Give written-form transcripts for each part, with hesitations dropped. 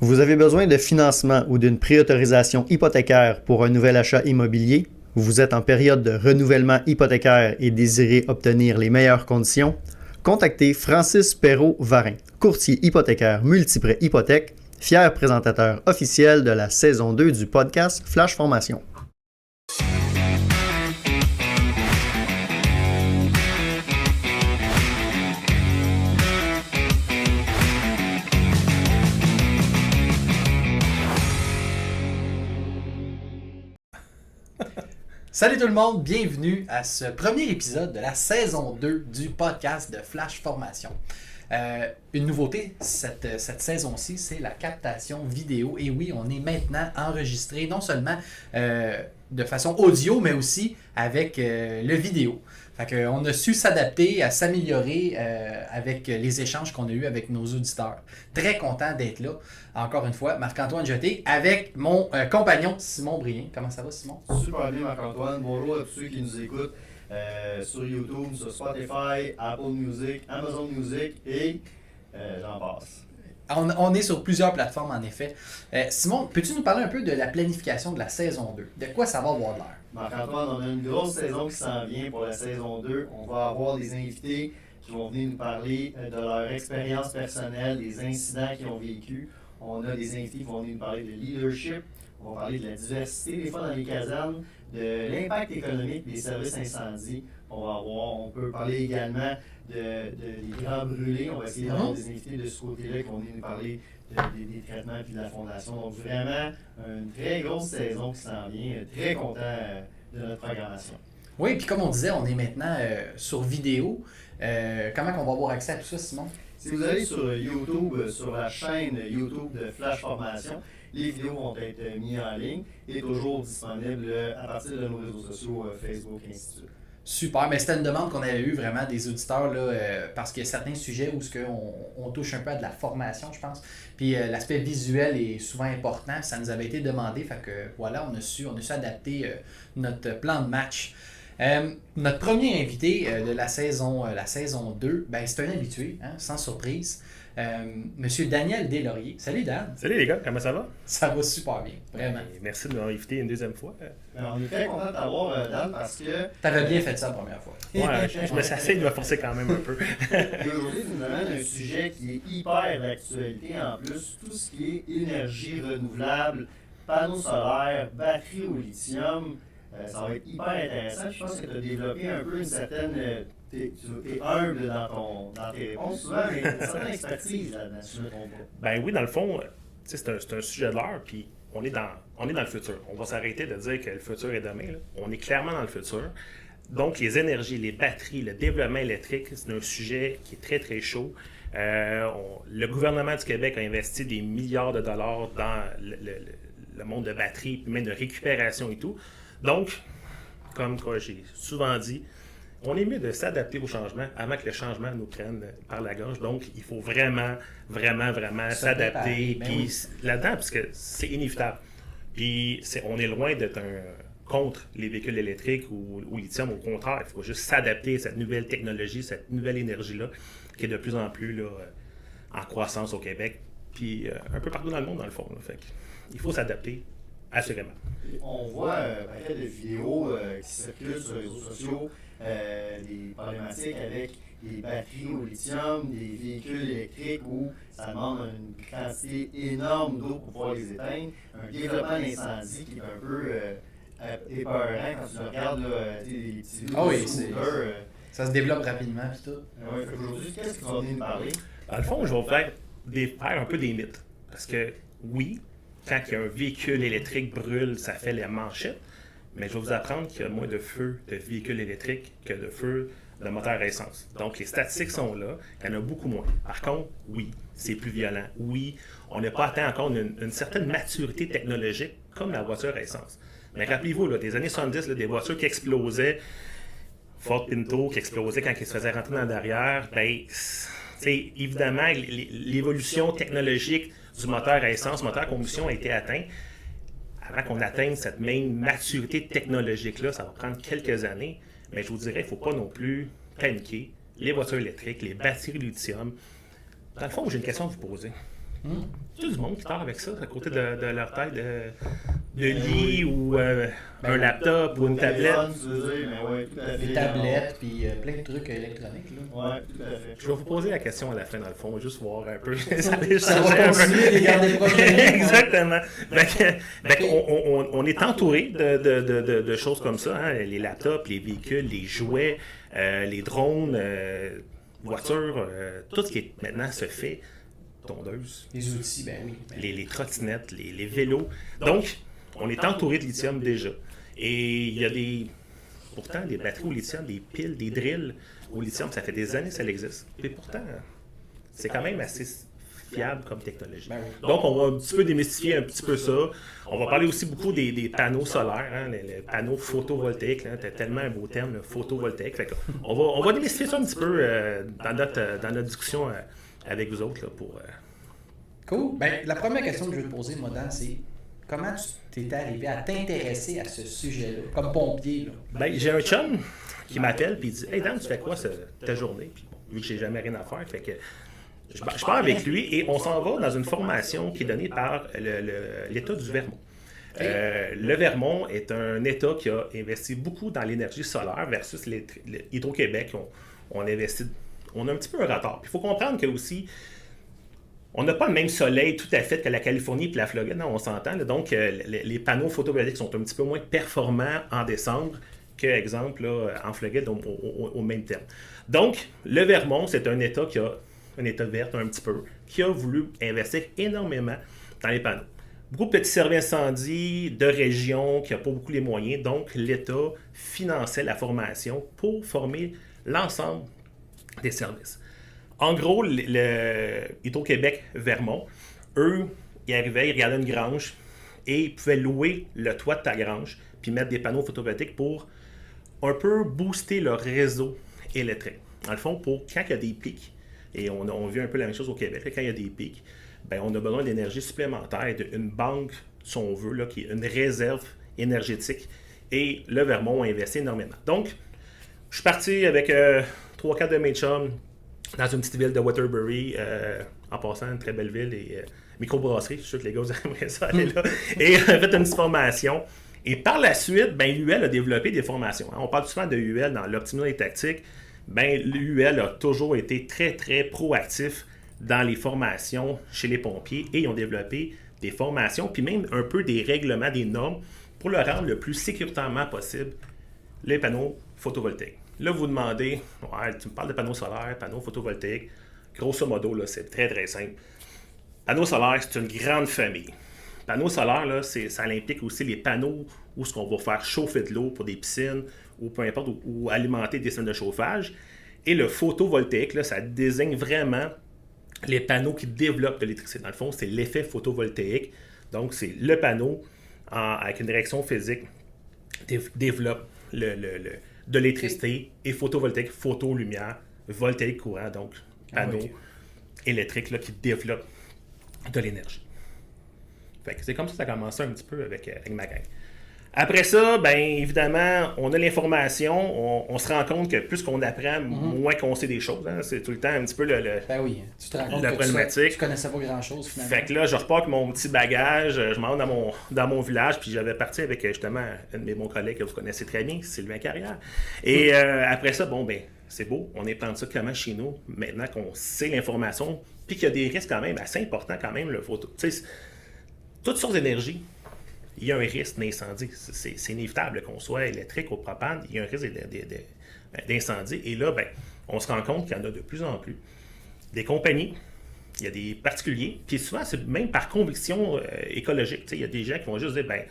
Vous avez besoin de financement ou d'une préautorisation hypothécaire pour un nouvel achat immobilier? Vous êtes en période de renouvellement hypothécaire et désirez obtenir les meilleures conditions? Contactez Francis Perrault-Varin, courtier hypothécaire Multiprêt Hypothèque, fier présentateur officiel de la saison 2 du podcast Flash Formation. Salut tout le monde, bienvenue à ce premier épisode de la saison 2 du podcast de Flash Formation. Une nouveauté cette saison-ci, c'est la captation vidéo. Et oui, on est maintenant enregistré non seulement de façon audio, mais aussi avec le vidéo. Fait qu'on a su s'adapter, à s'améliorer avec les échanges qu'on a eus avec nos auditeurs. Très content d'être là. Encore une fois, Marc-Antoine Jeté avec mon compagnon Simon Brien. Comment ça va, Simon? Super bien, Marc-Antoine. Bonjour à tous ceux qui nous écoutent sur YouTube, sur Spotify, Apple Music, Amazon Music et j'en passe. On est sur plusieurs plateformes, en effet. Simon, peux-tu nous parler un peu de la planification de la saison 2? De quoi ça va avoir de l'air? Marc-Antoine, on a une grosse saison qui s'en vient pour la saison 2. On va avoir des invités qui vont venir nous parler de leur expérience personnelle, des incidents qu'ils ont vécus. On a des invités qui vont venir nous parler de leadership. On va parler de la diversité des fois dans les casernes, de l'impact économique des services incendies. On peut parler également des grands brûlés. On va essayer d'avoir des invités de ce côté-là qui vont venir nous parler des traitements et de la fondation. Donc vraiment, une très grosse saison qui s'en vient. Très content de notre programmation. Oui, puis comme on disait, on est maintenant sur vidéo. Comment on va avoir accès à tout ça, Simon? Si vous allez sur YouTube, sur la chaîne YouTube de Flash Formation, les vidéos vont être mises en ligne et toujours disponibles à partir de nos réseaux sociaux, Facebook et ainsi de suite. Super, mais c'était une demande qu'on avait eue vraiment des auditeurs là, parce qu'il y a certains sujets où on touche un peu à de la formation, je pense. Puis l'aspect visuel est souvent important, ça nous avait été demandé, fait que voilà, on a su adapter notre plan de match. Notre premier invité de la saison 2, ben, c'est un habitué, hein, sans surprise. Monsieur Daniel Deslauriers. Salut Dan. Salut les gars, comment ça va? Ça va super bien, vraiment. Merci de m'avoir invité une deuxième fois. Alors, on est très content de t'avoir, Dan, parce que... T'avais bien fait ça la première fois. Ouais, je me suis essayé de me forcer quand même un peu. Et aujourd'hui, tu nous amènes un sujet qui est hyper d'actualité en plus, tout ce qui est énergie renouvelable, panneaux solaires, batteries au lithium. Ça va être hyper intéressant. Je pense que tu as développé un peu une certaine... Tu es humble dans tes réponses souvent, mais une certaine expertise là-dedans, si je ne me trompe pas. Ben oui, dans le fond, c'est un sujet de l'heure, puis on est dans le futur. On va s'arrêter de dire que le futur est demain. Là. On est clairement dans le futur. Donc, les énergies, les batteries, le développement électrique, c'est un sujet qui est très, très chaud. Le gouvernement du Québec a investi des milliards de dollars dans le monde de batteries, puis même de récupération et tout. Donc, comme j'ai souvent dit, on est mieux de s'adapter au changement avant que le changement nous prenne par la gorge. Donc, il faut vraiment s'adapter là-dedans, parce que c'est inévitable. Puis, on est loin d'être contre les véhicules électriques ou lithium. Au contraire, il faut juste s'adapter à cette nouvelle technologie, cette nouvelle énergie-là, qui est de plus en plus là, en croissance au Québec, puis un peu partout dans le monde, dans le fond. Là. Fait il faut s'adapter. Assurément. On voit un paquet de vidéos qui circulent sur les réseaux sociaux, des problématiques avec les batteries au lithium, des véhicules électriques où ça demande une quantité énorme d'eau pour pouvoir les éteindre, un développement d'incendie qui est un peu épeurant quand tu regardes là, les petits vidéos ça se développe rapidement et tout. Aujourd'hui, qu'est-ce que tu vas venir nous parler? Dans le fond, je vais faire un peu des mythes. Parce que oui, quand il y a un véhicule électrique brûle, ça fait les manchettes. Mais je vais vous apprendre qu'il y a moins de feux de véhicules électriques que de feux de moteurs à essence. Donc, les statistiques sont là. Il y en a beaucoup moins. Par contre, oui, c'est plus violent. Oui, on n'a pas atteint encore une certaine maturité technologique comme la voiture à essence. Mais rappelez-vous, là, des années 70, là, des voitures qui explosaient, Ford Pinto qui explosait quand ils se faisaient rentrer dans le derrière, ben, évidemment, l'évolution technologique du moteur à essence, moteur à combustion a été atteint. Avant qu'on atteigne cette même maturité technologique-là, ça va prendre quelques années. Mais je vous dirais, il ne faut pas non plus paniquer. Les voitures électriques, les batteries lithium. Dans le fond, j'ai une question à vous poser. Tu sais, du monde qui part avec ça à côté de leur taille de lit ou un laptop ou une tablette. Tu veux dire, mais ouais, tout à fait. Des tablettes, puis plein de trucs électroniques. Là. Ouais, tout à fait. Je vais vous poser la question à la fin, dans le fond, juste voir un peu. ça Ça va va changer un peu. continuer de les garder proches. Exactement. On est entouré de choses comme ça, hein, les laptops, les véhicules, les jouets, les drones, voitures, tout ce qui maintenant se fait, tondeuses, Les outils, ben oui. les trottinettes, les vélos. Donc, on est entouré de lithium déjà. Et il y a pourtant, des batteries au lithium, des piles, des drills au lithium, ça fait des années que ça existe. Et pourtant, c'est quand même assez fiable comme technologie. Ben oui. Donc, on va un petit peu démystifier un petit peu ça. On va parler aussi beaucoup des panneaux solaires, hein, les panneaux photovoltaïques. Tu as tellement un beau terme, le photovoltaïque. Fait on va démystifier ça un petit peu dans notre discussion avec vous autres. Là, pour, Cool. Ben, la première question que je vais te poser, moi, Dan, c'est comment tu t'es arrivé à t'intéresser à ce sujet-là, comme pompier? Là? Ben, j'ai un chum qui m'appelle et il dit « Hey Dan, tu fais quoi ta journée? » Puis bon, vu que j'ai jamais rien à faire, fait que je pars avec lui et on s'en va dans une formation qui est donnée par l'État du Vermont. Le Vermont est un État qui a investi beaucoup dans l'énergie solaire versus Hydro-Québec. On a un petit peu un retard. Puis il faut comprendre que aussi, on n'a pas le même soleil tout à fait que la Californie et la Floride, non, on s'entend. Là. Donc, les panneaux photovoltaïques sont un petit peu moins performants en décembre que, exemple, là, en Floride au même terme. Donc, le Vermont, c'est un État qui a un État vert un petit peu, qui a voulu investir énormément dans les panneaux. Beaucoup de petits services incendies de régions qui n'ont pas beaucoup les moyens. Donc, l'État finançait la formation pour former l'ensemble des services. En gros, le Hydro-Québec Vermont, eux, ils arrivaient, ils regardaient une grange et ils pouvaient louer le toit de ta grange puis mettre des panneaux photovoltaïques pour un peu booster leur réseau électrique. Dans le fond, pour quand il y a des pics, et on a vu un peu la même chose au Québec, quand il y a des pics, ben, on a besoin d'énergie supplémentaire, d'une banque, si on veut, là, qui est une réserve énergétique. Et le Vermont a investi énormément. Donc, je suis parti avec 3-4 de mes chums dans une petite ville de Waterbury, en passant, une très belle ville, et microbrasserie, je suis sûr que les gars, vous aimeraient ça aller là, et fait une petite formation. Et par la suite, ben, l'UL a développé des formations. On parle souvent de UL dans l'optimisation des tactiques. Ben, l'UL a toujours été très, très proactif dans les formations chez les pompiers et ils ont développé des formations, puis même un peu des règlements, des normes pour le rendre le plus sécuritairement possible les panneaux photovoltaïques. Là, vous demandez, ouais, tu me parles de panneaux solaires, panneaux photovoltaïques. Grosso modo, là, c'est très, très simple. Panneaux solaires, c'est une grande famille. Panneaux solaires, là, ça implique aussi les panneaux où ce qu'on va faire chauffer de l'eau pour des piscines ou peu importe, ou alimenter des systèmes de chauffage. Et le photovoltaïque, là, ça désigne vraiment les panneaux qui développent de l'électricité. Dans le fond, c'est l'effet photovoltaïque. Donc, c'est le panneau avec une réaction physique développe de l'électricité et photovoltaïque, photo-lumière, voltaïque courant, donc panneau électrique là, qui développe de l'énergie. Fait que c'est comme ça que ça a commencé un petit peu avec ma gang. Après ça, bien évidemment, on a l'information, on se rend compte que plus qu'on apprend, moins qu'on sait des choses. Hein. C'est tout le temps un petit peu Ben oui, tu te rends compte la problématique. Tu connaissais pas grand-chose finalement. Fait que là, je repars avec mon petit bagage, je m'en vais dans mon village, puis j'avais parti avec justement un de mes bons collègues que vous connaissez très bien, Sylvain Carrière. Et après ça, bon, ben c'est beau, on implante ça comment chez nous, maintenant qu'on sait l'information, puis qu'il y a des risques quand même assez importants quand même, le photo. Tu sais, toutes sortes d'énergie. Il y a un risque d'incendie. C'est inévitable qu'on soit électrique ou propane. Il y a un risque d'incendie. Et là, ben, on se rend compte qu'il y en a de plus en plus. Des compagnies, il y a des particuliers, puis souvent, c'est même par conviction écologique. Il y a des gens qui vont juste dire, ben,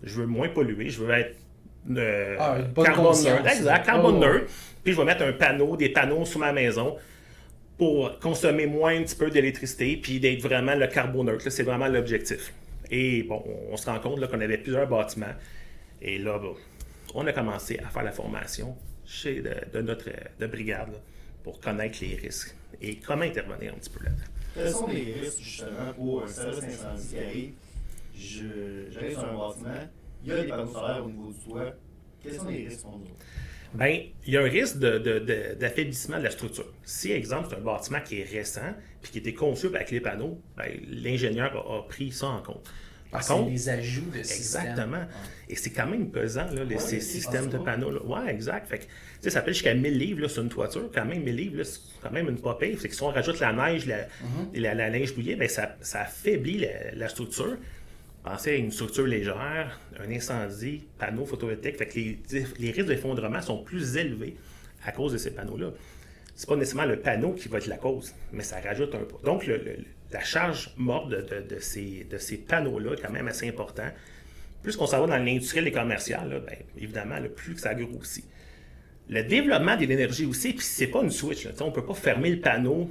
je veux moins polluer, je veux être carbone neutre. Exact, carbone neutre. Puis je vais mettre des panneaux sur ma maison pour consommer moins un petit peu d'électricité, puis d'être vraiment le carboneutre. C'est vraiment l'objectif. Et bon, on se rend compte là, qu'on avait plusieurs bâtiments. Et là, bon, on a commencé à faire la formation de notre brigade là, pour connaître les risques et comment intervenir un petit peu là-dedans. Quels sont les risques justement pour un service incendie qui arrive? J'arrive sur un bâtiment, il y a des panneaux solaires au niveau du toit. Quels sont les risques pour nous? Ben, il y a un risque d'affaiblissement de la structure. Si, exemple, c'est un bâtiment qui est récent puis qui a été conçu avec les panneaux, ben, l'ingénieur a pris ça en compte. Par C'est contre, les ajouts de système. exactement. Et c'est quand même pesant, là, ces systèmes de panneaux. Là. Ouais, exact. Fait que, ça peut jusqu'à 1000 livres là, sur une toiture. Quand même, 1000 livres, là, c'est quand même une pas pire. C'est que si on rajoute la neige, la neige mouillée, ben, ça affaiblit la structure. Pensez à une structure légère, un incendie, panneaux photovoltaïques. Fait que les risques d'effondrement sont plus élevés à cause de ces panneaux-là. C'est pas nécessairement le panneau qui va être la cause, mais ça rajoute un poids. Donc, la charge morte de ces panneaux-là est quand même assez important. Plus qu'on s'en va dans l'industriel et commercial, là, bien, évidemment, plus que ça grossit. Le développement de l'énergie aussi, puis c'est pas une switch. Là, on ne peut pas fermer le panneau.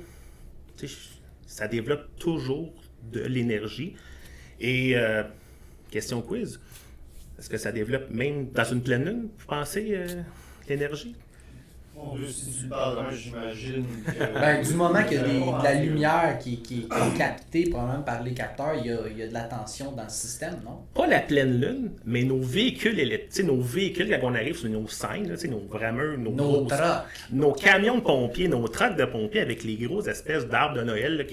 Ça développe toujours de l'énergie. Et, question quiz, est-ce que ça développe même dans une pleine lune, vous pensez, l'énergie? Mon Dieu, si tu parles, j'imagine que... Ben, du moment qu'il y a de la lumière qui est captée probablement par les capteurs, il y a de la tension dans le système, non? Pas la pleine lune, mais nos véhicules électriques, nos véhicules, quand on arrive sur nos scènes, là, nos rameurs, Nos trucks. nos camions de pompiers, nos trucks de pompiers avec les grosses espèces d'arbres de Noël, là,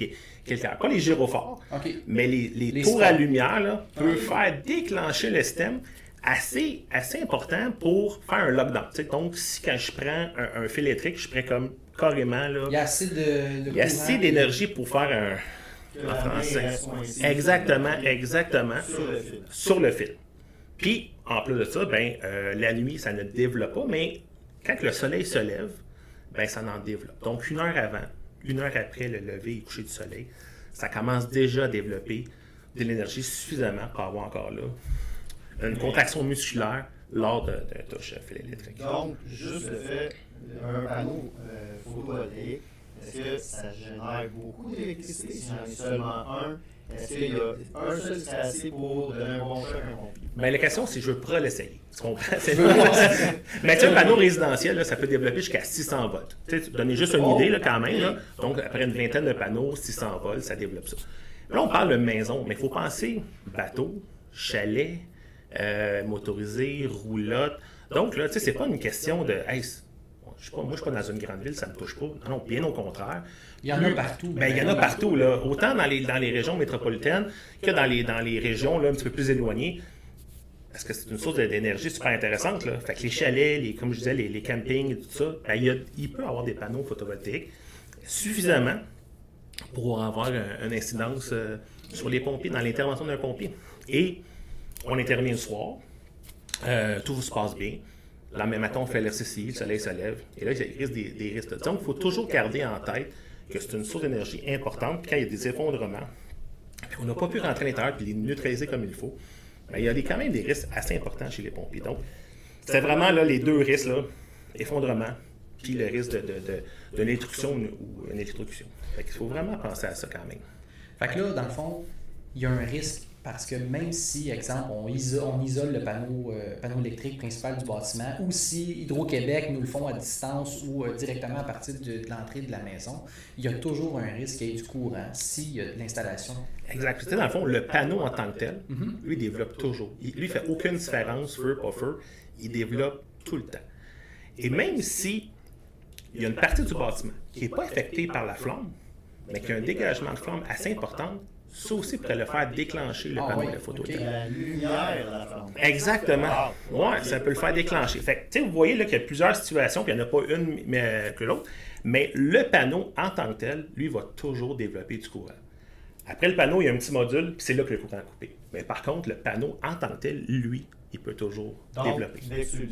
pas les gyrophares, mais les tours à lumière là, peuvent faire déclencher le système. Assez important pour faire un lockdown. Donc, si quand je prends un fil électrique, je prends comme carrément... Là, il y a assez il y a assez d'énergie pour faire en français. Exactement. Sur le fil. Puis, en plus de ça, ben, la nuit, ça ne développe pas, mais quand le soleil se lève, ben, ça en développe. Donc, 1 heure avant, 1 heure après le lever et coucher du soleil, ça commence déjà à développer de l'énergie suffisamment pour avoir encore là une contraction musculaire lors d'un touche fil électrique. Donc, juste le fait d'un panneau photovoltaïque, est-ce que ça génère beaucoup d'électricité si j'en ai seulement un? Est-ce qu'il y a un seul qui serait assez pour donner un bon choc à un pompier? Bien, la question, c'est je veux pas l'essayer. Tu comprends? Mais tu sais, un panneau résidentiel, là, ça peut développer jusqu'à 600 volts. Tu sais, donner juste une idée là, quand même. Là. Donc, après une vingtaine de panneaux, 600 volts, ça développe ça. Là, on parle de maison, mais il faut penser bateau, chalet, motorisé, roulotte. Donc, là, tu sais, c'est pas une question de hey, moi, je suis pas dans une grande ville, ça me touche pas. Non, bien au contraire. Il y en a partout. Ben, il y en a partout, là. Autant dans les régions métropolitaines que dans les régions là, un petit peu plus éloignées. Parce que c'est une source d'énergie super intéressante, là. Fait que les chalets, comme je disais, les campings et tout ça, ben, il peut y avoir des panneaux photovoltaïques suffisamment pour avoir une incidence sur les pompiers, dans l'intervention d'un pompier. Et on intervient le soir, tout se passe bien. Là, même matin, on fait l'exercice, le soleil se lève, et là, il risque des risques. Donc, il faut toujours garder en tête que c'est une source d'énergie importante, puis quand il y a des effondrements, puis on n'a pas pu rentrer à l'intérieur et les neutraliser comme il faut, bien, il y a quand même des risques assez importants chez les pompiers. Donc, c'est vraiment là, les deux risques, là, effondrement, puis le risque de l'électrocution ou une électrocution. Fait qu'il faut vraiment penser à ça quand même. Fait que là, dans le fond, il y a un risque parce que même si, exemple, on isole le panneau électrique principal du bâtiment, ou si Hydro-Québec nous le font à distance ou directement à partir de l'entrée de la maison, il y a toujours un risque qu'il y ait du courant s'il y a de l'installation. Exact. Tu sais, dans le fond, le panneau en tant que tel, lui, il développe toujours. Lui, il ne fait aucune différence, feu, pas feu. Il développe tout le temps. Et même si il y a une partie du bâtiment qui n'est pas affectée par la flamme, mais qui a un dégagement de flamme assez important, ça aussi pourrait le faire déclencher le panneau de photovoltaïque. La lumière, la flamme. Exactement. Ouais, ça peut le faire déclencher. Fait que, vous voyez là, qu'il y a plusieurs situations, puis il n'y en a pas une que l'autre, mais le panneau en tant que tel, lui, va toujours développer du courant. Après le panneau, il y a un petit module, puis c'est là que le courant est coupé. Mais par contre, le panneau en tant que tel, lui, il peut toujours développer. J'imagine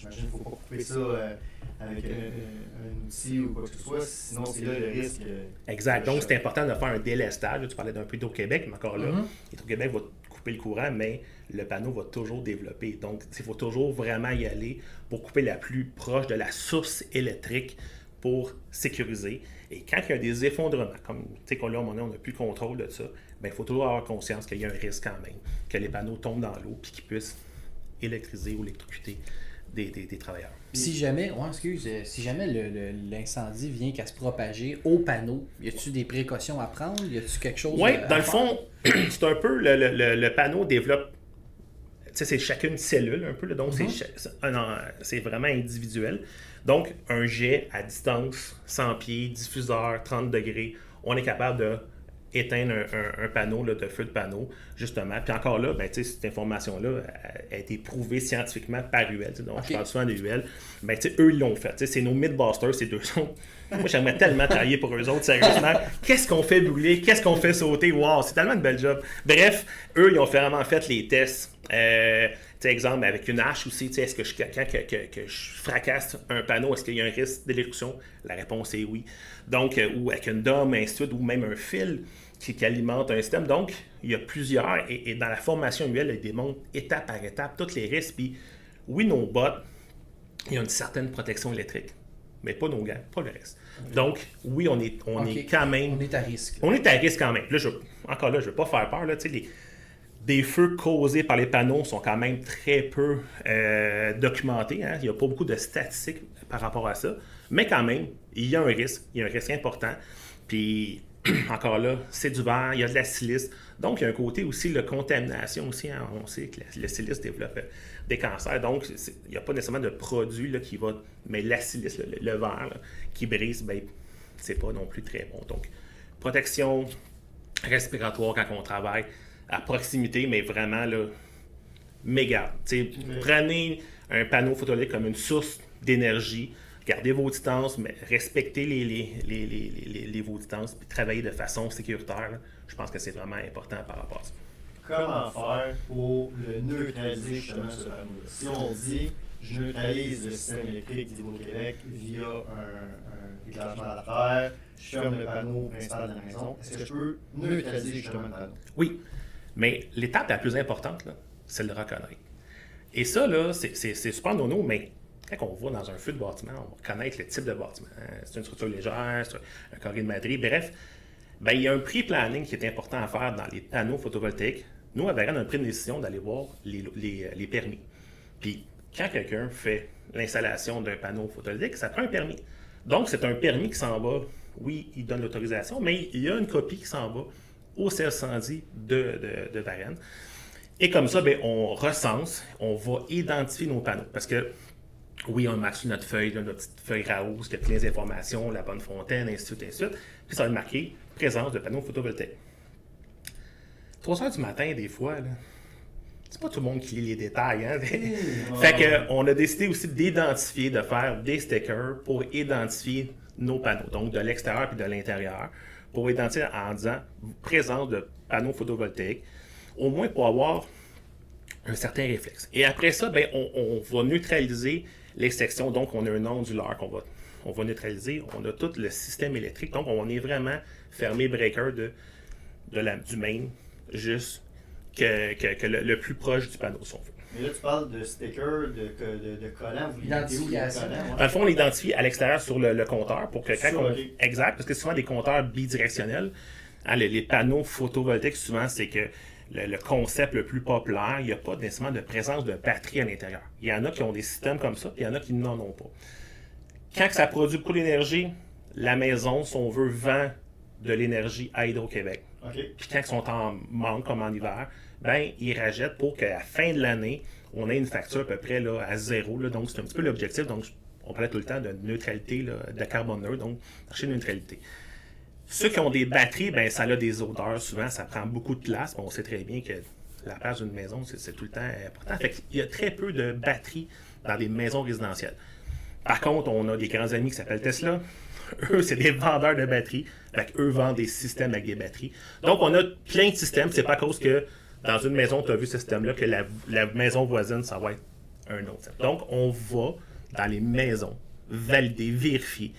qu'il ne faut pas couper ça avec un outil ou quoi que ce soit, sinon c'est là le risque. Exact. Donc, c'est important de faire un délestage. Tu parlais d'un peu d'Hydro-Québec, mais encore là, Hydro-Québec va couper le courant, mais le panneau va toujours développer. Donc, il faut toujours vraiment y aller pour couper la plus proche de la source électrique pour sécuriser. Et quand il y a des effondrements, comme là, on n'a plus le contrôle de ça, il faut toujours avoir conscience qu'il y a un risque quand même, que les panneaux tombent dans l'eau et qu'ils puissent électriser ou électrocuter des travailleurs. Si jamais, si jamais l'incendie vient qu'à se propager au panneau, y a-t-il des précautions à prendre? Y a-t-il quelque chose Oui, dans le fond, c'est un peu le panneau développe. c'est chacune cellule un peu, là, donc c'est vraiment individuel. Donc, un jet à distance, 100 pieds, diffuseur, 30 degrés, on est capable de éteindre un panneau là, de feu de panneau, justement. Puis encore là, ben, cette information-là a été prouvée scientifiquement par UL. Donc, je parle souvent de UL. Ben, eux, ils l'ont fait. C'est nos Mythbusters, ces deux sons. Moi, j'aimerais tellement travailler pour eux autres, sérieusement. Qu'est-ce qu'on fait brûler? Qu'est-ce qu'on fait sauter? Wow, c'est tellement une belle job. Bref, eux, ils ont vraiment fait les tests. Exemple, avec une hache aussi, est-ce que quand je fracasse un panneau, est-ce qu'il y a un risque d'électrocution? La réponse est oui. Donc, ou avec une dôme, ainsi de suite, ou même un fil qui alimente un système. Donc, il y a plusieurs, et dans la formation UL, ils démontrent étape par étape tous les risques. Puis, oui, nos bottes, il y a une certaine protection électrique, mais pas nos gants, pas le reste. Donc, oui, on est quand même... On est à risque. On est à risque quand même. Là, encore là, je ne veux pas faire peur. Là, des feux causés par les panneaux sont quand même très peu documentés. Hein? Il n'y a pas beaucoup de statistiques par rapport à ça. Mais quand même, il y a un risque. Il y a un risque important. Puis, encore là, c'est du verre, il y a de la silice. Donc, il y a un côté aussi, la contamination aussi. Hein? On sait que la silice développe des cancers. Donc, il n'y a pas nécessairement de produit là, qui va... Mais la silice, le verre là, qui brise, ben, c'est pas non plus très bon. Donc, protection respiratoire quand on travaille à proximité, mais vraiment là, méga. Prenez un panneau photovoltaïque comme une source d'énergie, gardez vos distances, mais respectez vos distances, puis travaillez de façon sécuritaire. Là. Je pense que c'est vraiment important par rapport à ça. Comment faire pour le neutraliser justement ce panneau-là? Si on dit je neutralise le système électrique d'Hydro-Québec via un déclenchement à la terre, je ferme le panneau principal de la maison, est-ce que je peux neutraliser justement le panneau? Oui, mais l'étape la plus importante, là, c'est de le reconnaître. Et ça, là, c'est super nono, mais quand on va dans un feu de bâtiment, on va connaître le type de bâtiment. C'est une structure légère, c'est un carré de madrier, bref. Ben, il y a un pré-planning qui est important à faire dans les panneaux photovoltaïques. Nous, à Varennes, on a pris une décision d'aller voir les permis. Puis, quand quelqu'un fait l'installation d'un panneau photovoltaïque, ça prend un permis. Donc, c'est un permis qui s'en va. Oui, il donne l'autorisation, mais il y a une copie qui s'en va au CF110 de Varennes. Et comme ça, bien, on recense, on va identifier nos panneaux. Parce que, oui, on marque sur notre feuille, là, notre petite feuille Raoult, qui a toutes les informations, la bonne fontaine, ainsi de suite, ainsi de suite. Puis ça va être marqué présence de panneaux photovoltaïques. 3 heures du matin, des fois, là, c'est pas tout le monde qui lit les détails. Hein? Fait qu'on a décidé aussi d'identifier, de faire des stickers pour identifier nos panneaux, donc de l'extérieur puis de l'intérieur, pour identifier en disant présence de panneaux photovoltaïques, au moins pour avoir un certain réflexe. Et après ça, ben, on va neutraliser les sections, donc on a un ondulaire qu'on va neutraliser, on a tout le système électrique, donc on est vraiment fermé breaker du main, juste que le plus proche du panneau, si on veut. Mais là, tu parles de stickers, de collants. Identification. Dans le fond, on l'identifie à l'extérieur sur le compteur pour que Exact, parce que c'est souvent des compteurs bidirectionnels. Hein, les panneaux photovoltaïques, souvent, c'est que le concept le plus populaire, il n'y a pas nécessairement de présence de batterie à l'intérieur. Il y en a qui ont des systèmes comme ça, puis il y en a qui n'en ont pas. Quand ça produit beaucoup d'énergie, la maison, si on veut, vend de l'énergie à Hydro-Québec. Puis quand ils sont en manque, comme en hiver, ben, ils rachètent pour qu'à la fin de l'année, on ait une facture à peu près là, à zéro. Là, donc, c'est un petit peu l'objectif. Donc, on parlait tout le temps de neutralité, là, de carbone neutre, donc, marché de neutralité. Ceux qui ont des batteries, ben, ça a des odeurs. Souvent, ça prend beaucoup de place. Bon, on sait très bien que la place d'une maison, c'est tout le temps important. Fait qu'il y a très peu de batteries dans des maisons résidentielles. Par contre, on a des grands amis qui s'appellent Tesla. Eux, c'est des vendeurs de batteries. Fait qu'eux vendent des systèmes avec des batteries. Donc, on a plein de systèmes. C'est pas à cause que dans une maison, tu as vu ce système-là, que la maison voisine, ça va être un autre. Donc, on va dans les maisons valider, vérifier.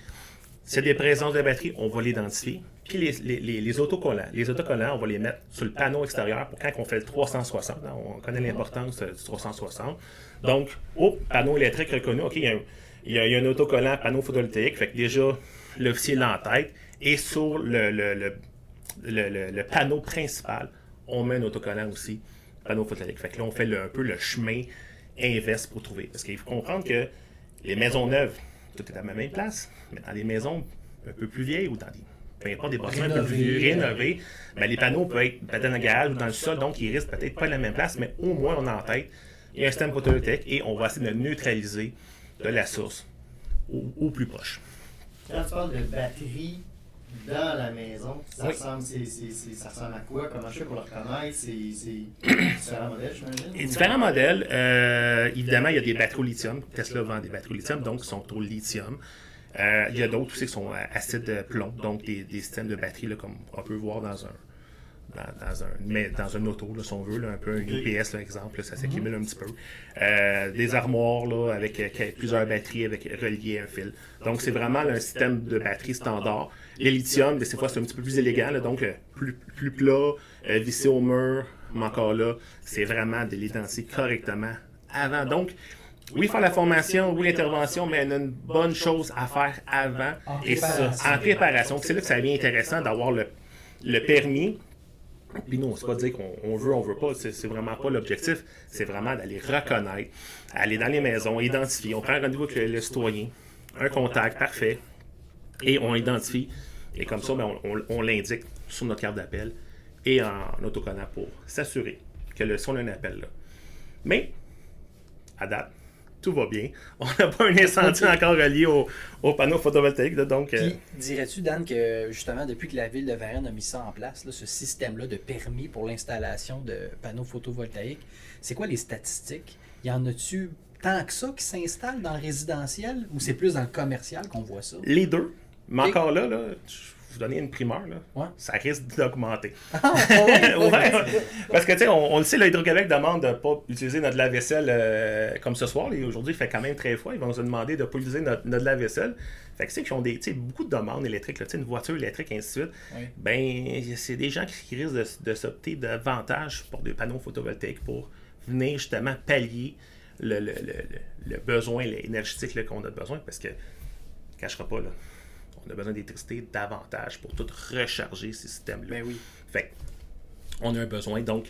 S'il y a des présences de batterie, on va l'identifier. Puis les autocollants. Les autocollants, on va les mettre sur le panneau extérieur pour quand on fait le 360. Hein, on connaît l'importance du 360. Donc, panneau électrique reconnu. OK, il y a un autocollant panneau photovoltaïque. Fait que déjà, l'officier l'a en tête. Et sur le panneau principal, on met un autocollant aussi, panneau photovoltaïque. Fait que là, on fait un peu le chemin inverse pour trouver. Parce qu'il faut comprendre que les maisons neuves, tout est à la même place, mais dans des maisons un peu plus vieilles ou dans des peu importe, des bâtiments un peu vieux, rénovés, ben, les panneaux peuvent être peut-être dans le garage ou dans le sol, donc ils risquent peut-être pas à la même place, mais au moins on a en tête, il y a un système photovoltaïque et on va essayer de le neutraliser de la source au plus proche. Quand tu parles de batterie dans la maison, ça, Oui. ressemble, ça ressemble à quoi? Comment je fais pour le reconnaître? C'est différents modèles, j'imagine? Et différents modèles. Évidemment, il y a des batteries au lithium. Tesla vend des batteries au lithium, donc qui sont au lithium. Il y a d'autres aussi qui sont à acide plomb, donc des systèmes de batterie, là, comme on peut voir dans un auto, là, si on veut, là, un peu un UPS, là, exemple, là, ça s'accumule un petit peu. Des armoires là, avec plusieurs batteries reliées à un fil. Donc, c'est vraiment là, un système de batterie standard. Les lithium, des fois, c'est un petit peu plus élégant, là, donc plus plat, vissé au mur, mais encore là, c'est vraiment de l'identifier correctement avant. Donc, oui, faire la formation, oui, l'intervention, mais il y a une bonne chose à faire avant. Et ça, en préparation. C'est là que ça devient intéressant d'avoir le permis. Puis nous, c'est pas dire qu'on veut, on veut pas, c'est vraiment pas l'objectif, c'est vraiment d'aller reconnaître, aller dans les maisons, identifier, on prend un rendez-vous avec le citoyen, un contact, parfait, et on identifie, et comme ça, ben, on l'indique sur notre carte d'appel et en autocollant pour s'assurer que si on a un appel là. Mais, à date, tout va bien. On n'a pas un incendie encore relié au panneau photovoltaïque. Donc, Puis, dirais-tu, Dan, que justement, depuis que la ville de Varennes a mis ça en place, là, ce système-là de permis pour l'installation de panneaux photovoltaïques, c'est quoi les statistiques? Y en a-tu tant que ça qui s'installent dans le résidentiel ou c'est plus dans le commercial qu'on voit ça? les deux. Mais Ok. encore là, je vais vous donner une primeur, là. Ouais. Ça risque d'augmenter. Ouais. Ouais. Parce que, tu sais, on le sait, l'Hydro-Québec demande de ne pas utiliser notre lave-vaisselle comme ce soir. Aujourd'hui, il fait quand même très froid. Ils vont nous demander de ne pas utiliser notre lave-vaisselle. Fait que, tu sais, qu'ils ont beaucoup de demandes électriques, là, une voiture électrique, et ainsi de suite. Oui. Ben, c'est des gens qui risquent de s'opter davantage pour des panneaux photovoltaïques pour venir justement pallier le besoin énergétique là, qu'on a besoin. Parce que, je ne cachera pas, là, on a besoin d'électricité davantage pour tout recharger ces systèmes-là. Ben oui. Fait on a un besoin, donc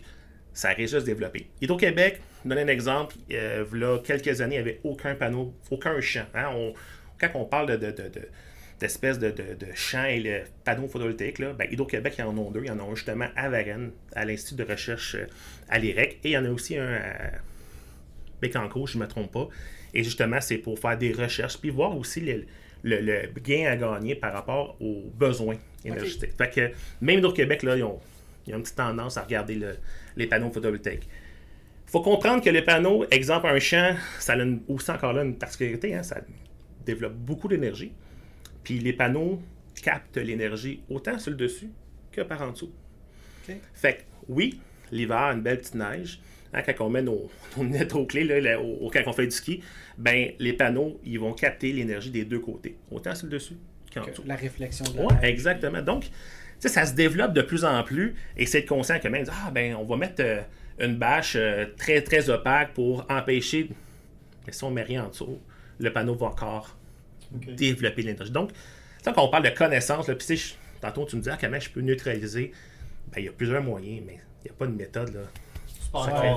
ça risque de se développer. Hydro-Québec, je donne un exemple, là, quelques années, il n'y avait aucun panneau, aucun champ. Hein? Quand on parle d'espèces de champs et le panneaux photovoltaïques, là, ben, Hydro-Québec, il y en a deux. Il y en a un justement à Varennes, à l'Institut de recherche à l'IREC, et il y en a aussi un à Bécancour, je ne me trompe pas. Et justement, c'est pour faire des recherches, puis voir aussi le gain à gagner par rapport aux besoins énergétiques. Fait que même Hydro-Québec, là, ils ont une petite tendance à regarder les panneaux photovoltaïques. Il faut comprendre que les panneaux, exemple un champ, ça a aussi encore là une particularité, hein, ça développe beaucoup d'énergie. Puis les panneaux captent l'énergie autant sur le dessus que par en dessous. OK. Fait que oui, l'hiver, une belle petite neige, hein, quand on met nos lunettes aux clés, là, quand on fait du ski, ben, les panneaux, ils vont capter l'énergie des deux côtés, autant sur le dessus qu'en dessous. La réflexion de la Oui, neige. exactement. Donc, tu sais, ça se développe de plus en plus et c'est être conscient que même, on va mettre une bâche très, très opaque pour empêcher. Mais si on met rien en dessous, le panneau va encore développer l'énergie. Donc, quand on parle de connaissance, là, puis tu sais, tantôt tu me dis, comment je peux neutraliser? Ben, il y a plusieurs moyens, mais il n'y a pas de méthode, là.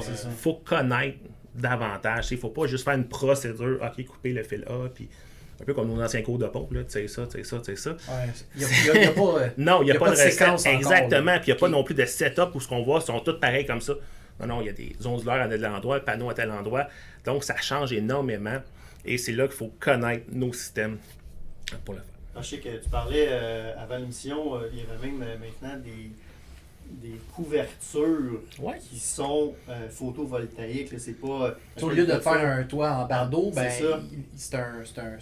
C'est ça. Il faut connaître davantage. Il ne faut pas juste faire une procédure, OK, couper le fil A, puis un peu comme nos anciens cours de pompe, là, tu sais ça, tu sais ça, tu sais ça. Ouais. Il n'y a, pas. Non, il n'y a, pas de séquence recette. encore, Exactement, là. puis il n'y a pas non plus de setup où ce qu'on voit, sont tous pareils comme ça. Non, il y a des onduleurs à tel endroit, le panneau à tel endroit. Donc, ça change énormément. Et c'est là qu'il faut connaître nos systèmes pour le faire. Je sais que tu parlais avant l'émission, il y avait même maintenant des couvertures Ouais. qui sont photovoltaïques. Là, c'est pas. Au lieu de faire un toit en bardeau, ben, C'est ça. c'est un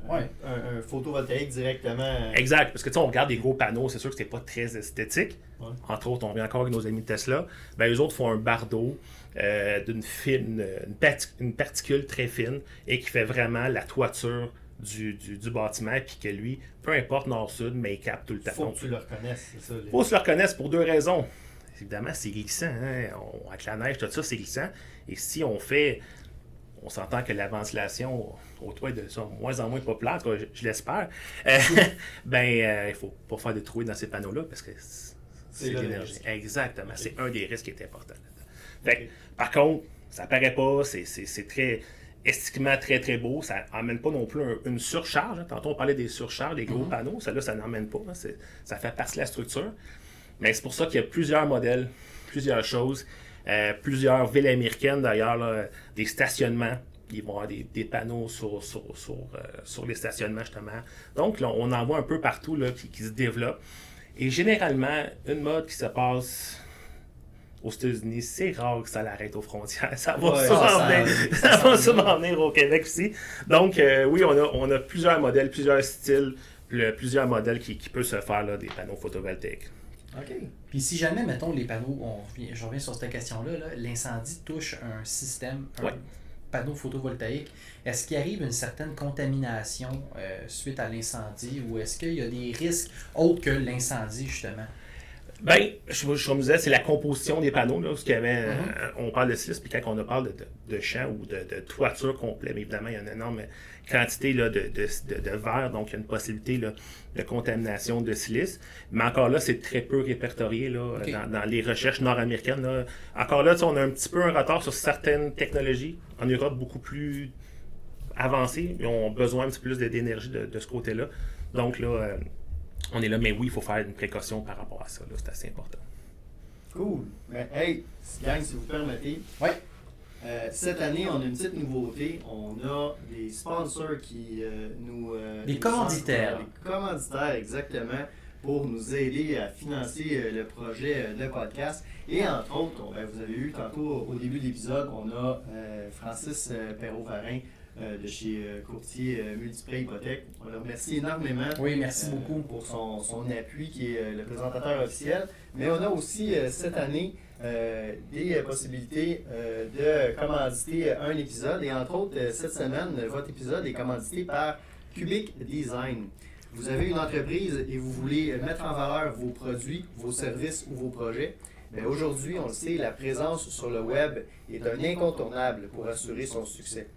ouais. un photovoltaïque directement. Exact, parce que tu sais, on regarde des gros panneaux, c'est sûr que c'est pas très esthétique. Ouais. Entre autres, on vient encore avec nos amis de Tesla. Ben, eux autres font un bardeau d'une fine, une particule très fine et qui fait vraiment la toiture du bâtiment, puis que lui, peu importe nord-sud, mais il capte tout le temps. Faut Donc, que tu le reconnaisses, c'est ça. il faut que tu le reconnaisses pour deux raisons. Évidemment, c'est glissant. Hein? Avec la neige, tout ça, c'est glissant. Et si on on s'entend que la ventilation au toit est de moins en moins populaire, en tout cas, je l'espère, il faut pas faire des trous dans ces panneaux-là parce que c'est de là le l'énergie. risque. Exactement. C'est un des risques qui est important là-dedans. Fait que, Ok. par contre, ça paraît pas, c'est très esthétiquement très très beau. Ça n'emmène pas non plus une surcharge. Hein. Tantôt on parlait des surcharges, des gros panneaux. Ça n'emmène pas. Hein. Ça fait partie de la structure. Mais c'est pour ça qu'il y a plusieurs modèles, plusieurs choses. Plusieurs villes américaines d'ailleurs, là, des stationnements. Ils vont avoir des panneaux sur les stationnements justement. Donc là, on en voit un peu partout là, qui se développe. Et généralement, une mode qui se passe aux États-Unis, c'est rare que ça l'arrête aux frontières. Ça va souvent venir au Québec aussi. Donc, oui, on a plusieurs modèles, plusieurs styles, plusieurs modèles qui peuvent se faire, là, des panneaux photovoltaïques. OK. Puis si jamais, mettons, les panneaux, je reviens sur cette question-là, là, l'incendie touche un système, un panneau photovoltaïque, est-ce qu'il arrive une certaine contamination suite à l'incendie ou est-ce qu'il y a des risques autres que l'incendie, justement? Bien, je me disais, c'est la composition des panneaux, là, parce qu'il y avait, on parle de silice, puis quand on parle de champ ou de toiture complète, mais évidemment, il y a une énorme quantité là, de verre, donc il y a une possibilité là, de contamination de silice. Mais encore là, c'est très peu répertorié là, dans les recherches nord-américaines. Là. Encore là, on a un petit peu un retard sur certaines technologies. En Europe, beaucoup plus avancées, ils ont besoin un petit peu plus d'énergie de ce côté-là. Donc là, on est là, mais oui, il faut faire une précaution par rapport à ça. C'est assez important. Cool. Mais, hey, gang, si vous permettez. Oui. Cette année, on a une petite nouveauté. On a des sponsors qui nous... des commanditaires. Des commanditaires, exactement, pour nous aider à financer le projet de podcast. Et entre autres, vous avez vu tantôt au début de l'épisode, on a Francis Perrault-Varin de chez Courtier Multiprêt Hypothèque. On le remercie énormément. Oui, merci beaucoup. Pour son appui qui est le présentateur officiel. Mais on a aussi cette année des possibilités de commanditer un épisode. Et entre autres, cette semaine, votre épisode est commandité par Cubic Design. Vous avez une entreprise et vous voulez mettre en valeur vos produits, vos services ou vos projets. Mais aujourd'hui, on le sait, la présence sur le web est un incontournable pour assurer son succès.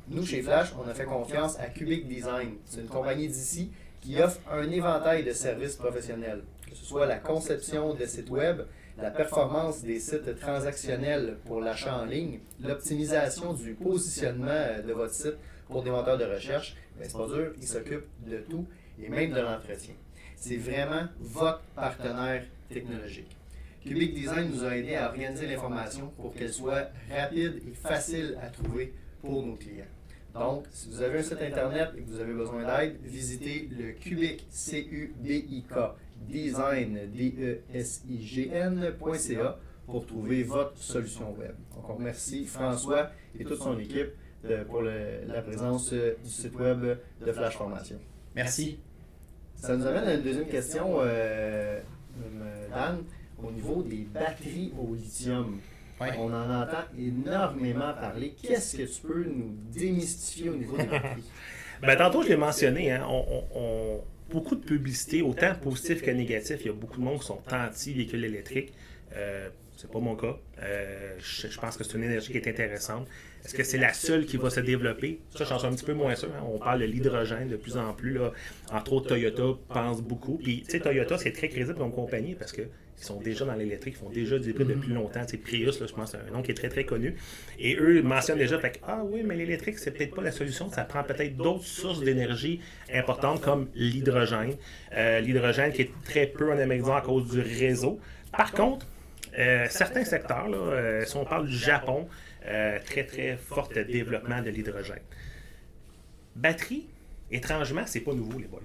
Nous, chez Flash, on a fait confiance à Cubic Design. C'est une compagnie d'ici qui offre un éventail de services professionnels, que ce soit la conception de sites web, la performance des sites transactionnels pour l'achat en ligne, l'optimisation du positionnement de votre site pour des moteurs de recherche. Mais c'est pas dur, ils s'occupent de tout et même de l'entretien. C'est vraiment votre partenaire technologique. Cubic Design nous a aidé à organiser l'information pour qu'elle soit rapide et facile à trouver pour nos clients. Donc, si vous avez un site internet et que vous avez besoin d'aide, visitez le Cubic, C-U-B-I-K, design, D-E-S-I-G-N.ca pour trouver votre solution web. Donc, on remercie François et toute son équipe pour la présence du site web de Flash Formation. Merci. Ça nous amène à une deuxième question, Dan, au niveau des batteries au lithium. Ouais. On en entend énormément parler. Qu'est-ce que tu peux nous démystifier au niveau des batteries? Tantôt, je l'ai mentionné, hein, beaucoup de publicité, autant positive que négative. Il y a beaucoup de monde qui sont anti-véhicules électriques. C'est pas mon cas. Je pense que c'est une énergie qui est intéressante. Est-ce que c'est la seule qui va se développer? Ça, j'en suis un petit peu moins sûr. Hein. On parle de l'hydrogène de plus en plus. Là. Entre autres, Toyota pense beaucoup. Puis, tu sais, Toyota, c'est très crédible comme compagnie parce qu'ils sont déjà dans l'électrique, ils font déjà du hybride depuis longtemps. Tu sais, Prius, là, je pense, c'est un nom qui est très, très connu. Et eux mentionnent déjà, oui, mais l'électrique, c'est peut-être pas la solution. Ça prend peut-être d'autres sources d'énergie importantes comme l'hydrogène. L'hydrogène qui est très peu en Amérique à cause du réseau. Par contre, certains secteurs, là, si on parle du Japon, très très fort développement de l'hydrogène. Batterie, étrangement, c'est pas nouveau, les boys.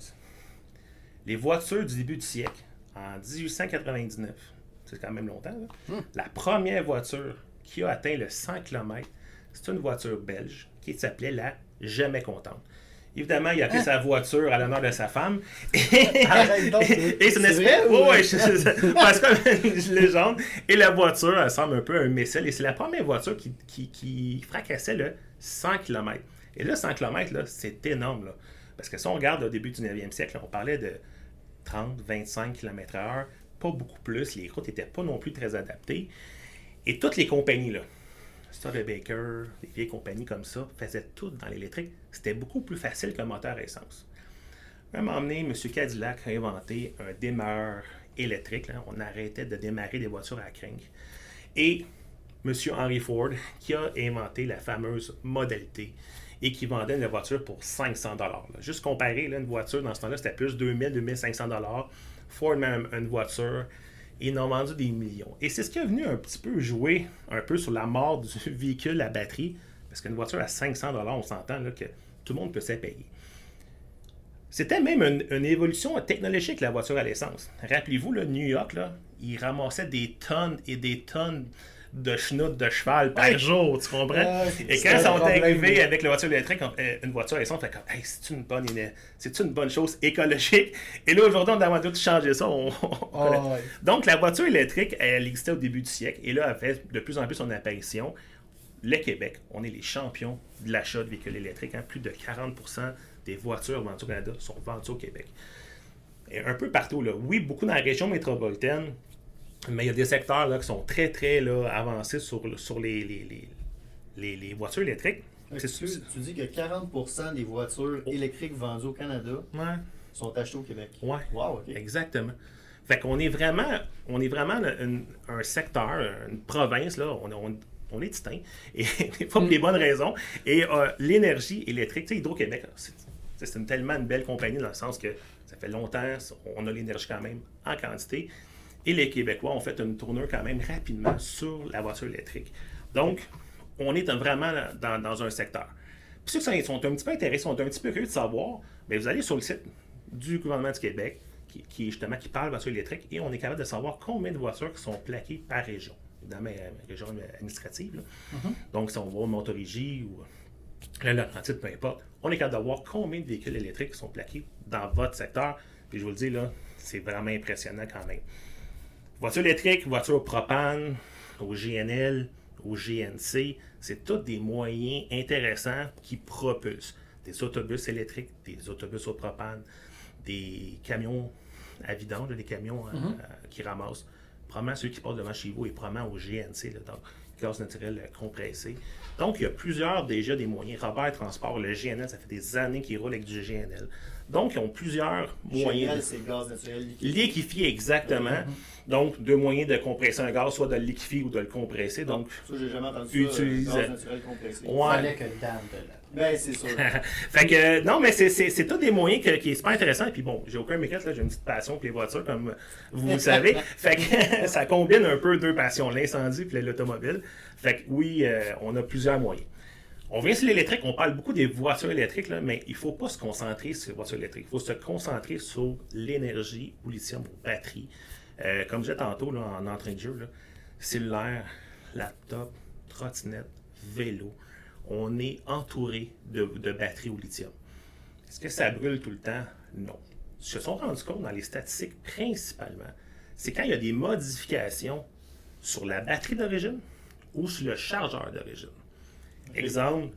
Les voitures du début du siècle, en 1899, c'est quand même longtemps, là, la première voiture qui a atteint le 100 km, c'est une voiture belge qui s'appelait la Jamais Contente. Évidemment, il a pris sa voiture à l'honneur de sa femme. Arrête donc, et c'est une espèce. Parce que une légende. Et la voiture, elle ressemble un peu à un missile. Et c'est la première voiture qui fracassait le 100 km. Et là, 100 km, là, c'est énorme. Là. Parce que si on regarde au début du 9e siècle, là, on parlait de 30, 25 km/h, pas beaucoup plus. Les routes n'étaient pas non plus très adaptées. Et toutes les compagnies, là, Studebaker, les vieilles compagnies comme ça, faisaient tout dans l'électrique. C'était beaucoup plus facile qu'un moteur à essence. À un moment donné, M. Cadillac a inventé un démarreur électrique. Là. On arrêtait de démarrer des voitures à crinque. Et M. Henry Ford, qui a inventé la fameuse Model T et qui vendait une voiture pour 500 $. Juste comparer, là, une voiture, dans ce temps-là, c'était plus 2000-2500 $. Ford même une voiture, et ils en ont vendu des millions. Et c'est ce qui est venu un petit peu jouer un peu sur la mort du véhicule à batterie, parce qu'une voiture à 500 $, on s'entend là, que tout le monde peut se payer. C'était même une évolution technologique, la voiture à l'essence. Rappelez-vous, là, New York, là, ils ramassaient des tonnes et des tonnes de chenoutes de cheval par jour, tu comprends? Et quand ils sont arrivés avec la voiture électrique, une voiture à l'essence, on fait comme, hey, c'est une bonne chose écologique? Et là, aujourd'hui, on demande de changer ça. Donc, la voiture électrique, elle existait au début du siècle, et là, elle fait de plus en plus son apparition. Le Québec, on est les champions de l'achat de véhicules électriques. Plus de 40% des voitures vendues au Canada sont vendues au Québec. Et un peu partout, là. Oui, beaucoup dans la région métropolitaine, mais il y a des secteurs là, qui sont très, très là, avancés sur les voitures électriques. Tu dis que 40% des voitures électriques vendues au Canada sont achetées au Québec. Oui, wow, okay. Exactement. Fait qu'on est vraiment un secteur, une province, là, on est distinct, et pas pour les bonnes raisons. Et l'énergie électrique, tu sais, Hydro-Québec, c'est tellement une belle compagnie dans le sens que ça fait longtemps, on a l'énergie quand même en quantité. Et les Québécois ont fait une tournure quand même rapidement sur la voiture électrique. Donc, on est vraiment dans un secteur. Puis ceux qui sont un petit peu intéressés, sont un petit peu curieux de savoir, bien, vous allez sur le site du gouvernement du Québec, qui parle de voiture électrique, et on est capable de savoir combien de voitures qui sont plaquées par région. Évidemment, région administrative. Donc, si on va au Montérégie ou la Laurentide, peu importe, on est capable de voir combien de véhicules électriques sont plaqués dans votre secteur. Puis je vous le dis, là, c'est vraiment impressionnant quand même. Voiture électrique, voiture au propane, au GNL, au GNC, c'est tous des moyens intéressants qui propulsent. Des autobus électriques, des autobus au propane, des camions à vidange, des camions qui ramassent. Probablement ceux qui passent devant chez vous et probablement au GNC, là, donc gaz naturel compressé. Donc, il y a plusieurs déjà des moyens. Robert Transport, le GNL, ça fait des années qu'ils roulent avec du GNL. Donc, ils ont plusieurs moyens. GNL, c'est le gaz naturel liquéfié. Liquéfié, exactement. Donc, deux moyens de compresser un gaz, soit de le liquéfier ou de le compresser. Donc, ça, j'ai jamais entendu ça, gaz naturel compressé. Il fallait que le Dan de là. Ben, c'est sûr. Fait que, non, mais c'est tous des moyens qui est super intéressant. Et puis bon, j'ai aucun mécanique, là, j'ai une petite passion pour les voitures, comme vous le savez. Fait que ça combine un peu deux passions, l'incendie et l'automobile. Fait que oui, on a plusieurs moyens. On vient sur l'électrique, on parle beaucoup des voitures électriques, là, mais il ne faut pas se concentrer sur les voitures électriques. Il faut se concentrer sur l'énergie au lithium, aux batteries. Comme je disais tantôt, là, en entrée de jeu, là, cellulaire, laptop, trottinette, vélo. On est entouré de batteries au lithium. Est-ce que ça brûle tout le temps? Non. Ce qu'ils se sont rendus compte dans les statistiques principalement, c'est quand il y a des modifications sur la batterie d'origine ou sur le chargeur d'origine. Exemple,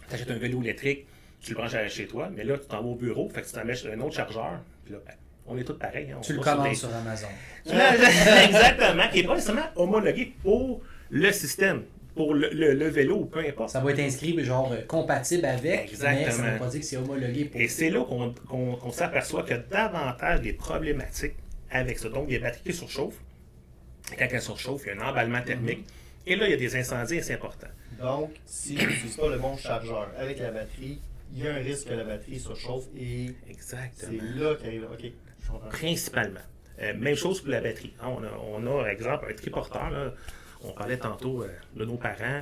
tu achètes un vélo électrique, tu le branches chez toi, mais là, tu t'en vas au bureau, fait que tu t'en mets sur un autre chargeur, puis là, ben, on est tous pareils. Hein, tu le commandes sur Amazon. Exactement, qui n'est pas nécessairement homologué pour le système. Pour le vélo ou peu importe. Ça va être inscrit genre compatible avec, exactement. Mais ça ne veut pas dire que c'est homologué pour. Et c'est là qu'on s'aperçoit qu'il y a davantage des problématiques avec ça. Donc, des batteries qui surchauffent. Quand elles surchauffent, il y a un emballement thermique. Et là, il y a des incendies assez importants. Donc, si tu n'utilises pas le bon chargeur avec la batterie, il y a un risque que la batterie surchauffe et exactement. C'est là qu'arrive. OK, je comprends. Principalement. Même chose pour la batterie. On a, par exemple, un triporteur, là. On parlait tantôt de nos parents.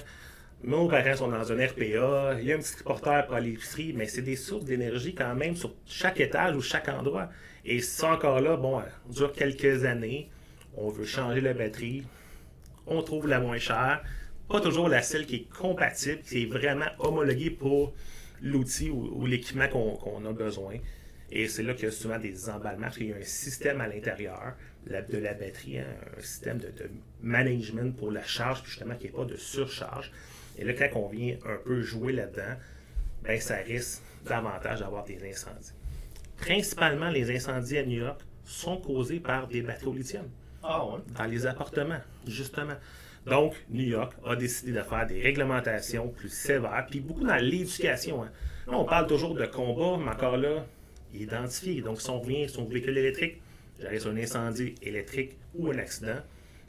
Nos parents sont dans un RPA. Il y a un petit triporteur pour aller à l'épicerie, mais c'est des sources d'énergie quand même sur chaque étage ou chaque endroit. Et ça encore là, bon, dure quelques années. On veut changer la batterie. On trouve la moins chère. Pas toujours la celle qui est compatible, qui est vraiment homologuée pour l'outil ou l'équipement qu'on a besoin. Et c'est là qu'il y a souvent des emballements, parce qu'il y a un système à l'intérieur de la batterie, hein, un système de management pour la charge, puis justement qu'il n'y ait pas de surcharge. Et là, quand on vient un peu jouer là-dedans, ben, ça risque davantage d'avoir des incendies. Principalement, les incendies à New York sont causés par des batteries au lithium. Ah ouais? Dans les appartements, justement. Donc, New York a décidé de faire des réglementations plus sévères, puis beaucoup dans l'éducation. Hein. Là, on parle toujours de combat, mais encore là, identifié. Donc, si on revient sur un véhicule électrique, j'arrive sur un incendie électrique ou un accident,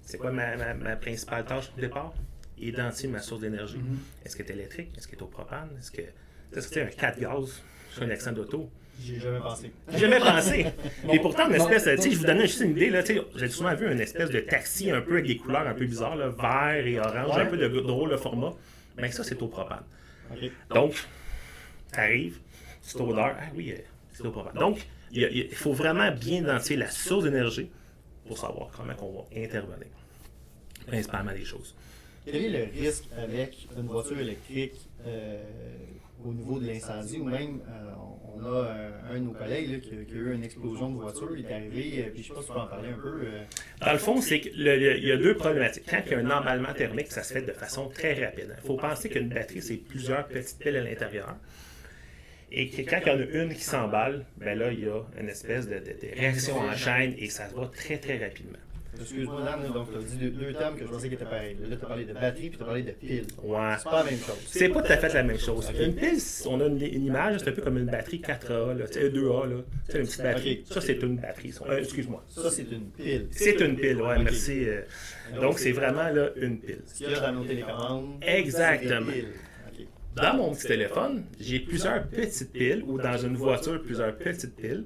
c'est quoi ma principale tâche au départ? identifier ma source d'énergie. Est-ce qu'elle est électrique? Est-ce qu'elle est au propane? Est-ce que c'est un 4 gaz sur un accent d'auto? J'ai jamais pensé. J'ai jamais pensé. Et pourtant, une espèce, tu sais, je vous donne juste une idée, là, tu sais, j'ai souvent vu une espèce de taxi un peu avec des couleurs un peu bizarres, là, vert et orange, un peu de drôle de format. Mais ça, c'est au propane. Okay. Donc, t'arrives, c'est odeur, ah oui, c'est au propane. Donc, il faut vraiment bien identifier la source d'énergie pour savoir comment on va intervenir. Principalement des choses. Quel est le risque avec une voiture électrique au niveau de l'incendie, ou même, on a un de nos collègues là, qui a eu une explosion de voiture, il est arrivé, puis je ne sais pas si tu peux en parler un peu. Dans le fond, c'est qu'il y a deux problématiques. Quand il y a un emballement thermique, ça se fait de façon très rapide. Il faut penser qu'une batterie, c'est plusieurs petites piles à l'intérieur. Et que quand il y en a une qui s'emballe, ben là, il y a une espèce de réaction en chaîne et ça se va très, très rapidement. Excuse-moi, Dan, donc tu as dit deux termes que je pensais qui étaient pareils. Là, tu as parlé de batterie puis tu as parlé de pile. Ouais. C'est pas la même chose. C'est pas tout à fait la même chose. Une pile, on a une image, c'est un peu comme une batterie 4A, là, 2A, là. Tu sais, une petite batterie. Ça, c'est une batterie. Excuse-moi. Ça, c'est une pile. C'est une pile, ouais, merci. Donc, c'est vraiment là, une pile. Ce qu'il y a dans nos télécommandes. Exactement. C'est des piles. Dans mon petit téléphone, j'ai plusieurs petites piles, ou dans une voiture, plusieurs petites piles.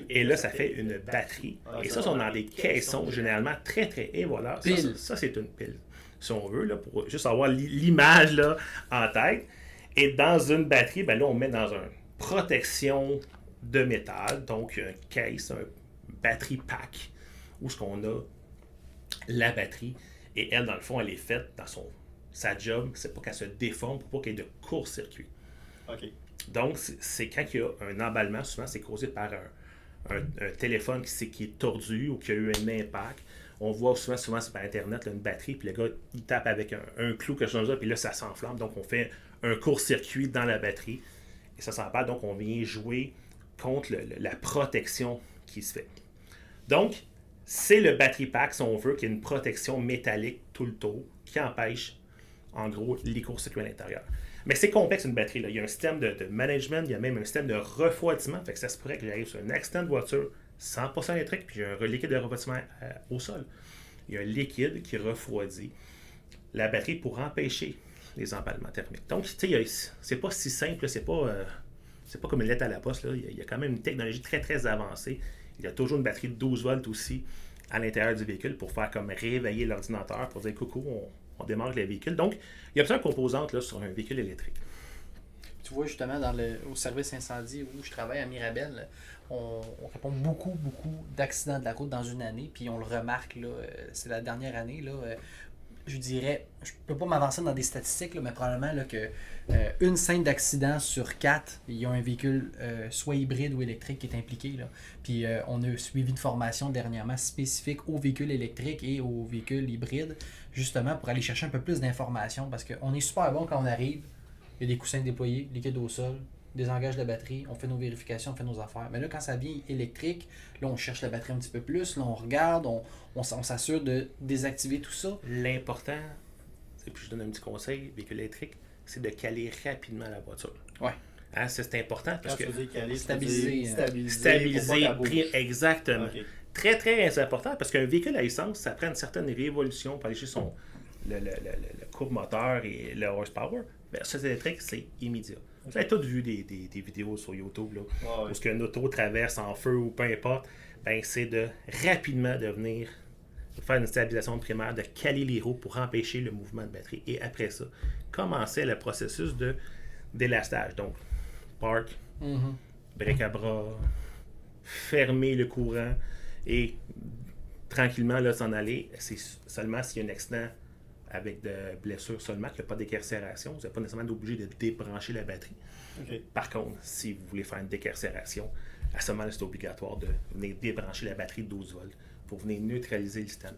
Et là, ça fait une batterie. Et ça, sont dans des caissons, généralement très, très... Et voilà, ça c'est une pile. Si on veut, là, pour juste avoir l'image là, en tête. Et dans une batterie, ben là, on met dans une protection de métal, donc un case, un battery pack, où ce qu'on a la batterie. Et elle, dans le fond, elle est faite dans sa job, c'est pas qu'elle se déforme pour pas qu'il y ait de court-circuit. Okay. Donc, c'est quand il y a un emballement, souvent c'est causé par un téléphone qui est tordu ou qui a eu un impact. On voit souvent c'est par Internet, là, une batterie, puis le gars, il tape avec un clou, quelque chose comme ça, puis là, ça s'enflamme. Donc, on fait un court-circuit dans la batterie et ça s'emballe. Donc, on vient jouer contre la protection qui se fait. Donc, c'est le battery pack, si on veut, qui a une protection métallique tout le tour, qui empêche en gros, les courts-circuits à l'intérieur. Mais c'est complexe une batterie. Là. Il y a un système de management, il y a même un système de refroidissement. Fait que ça se pourrait que j'arrive sur un accident de voiture 100% électrique, puis j'ai un liquide de refroidissement au sol. Il y a un liquide qui refroidit la batterie pour empêcher les emballements thermiques. Donc, tu sais, c'est pas si simple, c'est pas comme une lettre à la poste. Là. Il y a quand même une technologie très, très avancée. Il y a toujours une batterie de 12 volts aussi à l'intérieur du véhicule pour faire comme réveiller l'ordinateur, pour dire « Coucou, on démarre le véhicule. » Donc, il y a plusieurs composantes là, sur un véhicule électrique. Tu vois, justement, au service incendie où je travaille à Mirabel, on répond beaucoup d'accidents de la route dans une année, puis on le remarque, là, c'est la dernière année, là, je dirais, je peux pas m'avancer dans des statistiques, là, mais probablement là, que une scène d'accident sur 4, il y a un véhicule soit hybride ou électrique qui est impliqué. Là. Puis on a suivi une formation dernièrement spécifique aux véhicules électriques et aux véhicules hybrides, justement pour aller chercher un peu plus d'informations, parce qu'on est super bon quand on arrive, il y a des coussins déployés, liquide au sol, désengage la batterie, on fait nos vérifications, on fait nos affaires. Mais là, quand ça vient électrique, là, on cherche la batterie un petit peu plus, là, on regarde, on s'assure de désactiver tout ça. L'important, et puis je donne un petit conseil, véhicule électrique, c'est de caler rapidement la voiture. Ouais. Hein, c'est important parce que... Stabiliser, exactement. Okay. Très, très important parce qu'un véhicule à essence, ça prend une certaine révolution pour aller chercher le courbe moteur et le horsepower. Versus électrique, c'est immédiat. Vous avez tous vu des vidéos sur YouTube là, où ce qu'un auto traverse en feu ou peu importe, ben, c'est de rapidement de faire une stabilisation primaire, de caler les roues pour empêcher le mouvement de batterie. Et après ça, commencer le processus d'élastage. Donc, park, break à bras, fermer le courant et tranquillement là, s'en aller. C'est seulement s'il y a un accident avec de blessures seulement, qu'il n'y a pas d'écarcération. Vous n'êtes pas nécessairement obligé de débrancher la batterie. Okay. Par contre, si vous voulez faire une décarcération, à ce moment-là, c'est obligatoire de venir débrancher la batterie de 12 volts pour venir neutraliser le système.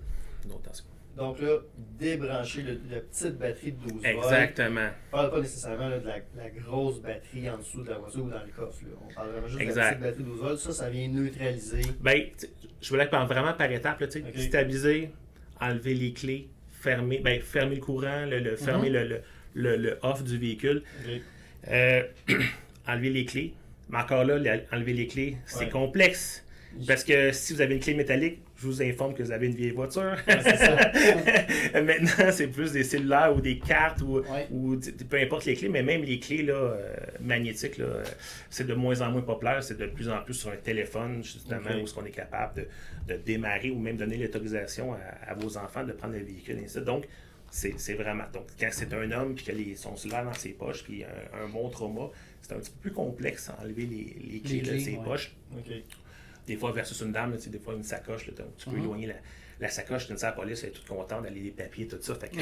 Donc là, débrancher la petite batterie de 12 volts. Exactement. On ne parle pas nécessairement là, de la grosse batterie en dessous de la voiture ou dans le coffre. Là. On parle vraiment juste de la petite batterie de 12 volts. Ça vient neutraliser. Ben, je voulais vraiment par étapes. Là, okay. Stabiliser, enlever les clés, fermer le courant, fermer le off du véhicule. Okay. Enlever les clés. Mais encore là, enlever les clés, c'est complexe. Parce que si vous avez une clé métallique, je vous informe que vous avez une vieille voiture. c'est ça. Maintenant, c'est plus des cellulaires ou des cartes Ouais. ou peu importe les clés, mais même les clés là, magnétiques, là, c'est de moins en moins populaire. C'est de plus en plus sur un téléphone, justement, Ok. où est-ce qu'on est capable de démarrer ou même donner l'autorisation à vos enfants de prendre le véhicule et ainsi de suite. Donc, c'est vraiment. Donc, quand c'est un homme puis qu'il a son cellulaire dans ses poches puis un bon trauma, c'est un petit peu plus complexe à enlever les clés de ses ouais. poches. OK. Des fois, versus une dame, là, des fois, une sacoche, là, tu peux éloigner la sacoche, tu dis à la police, elle est toute contente d'aller les papiers, tout ça. Fait que...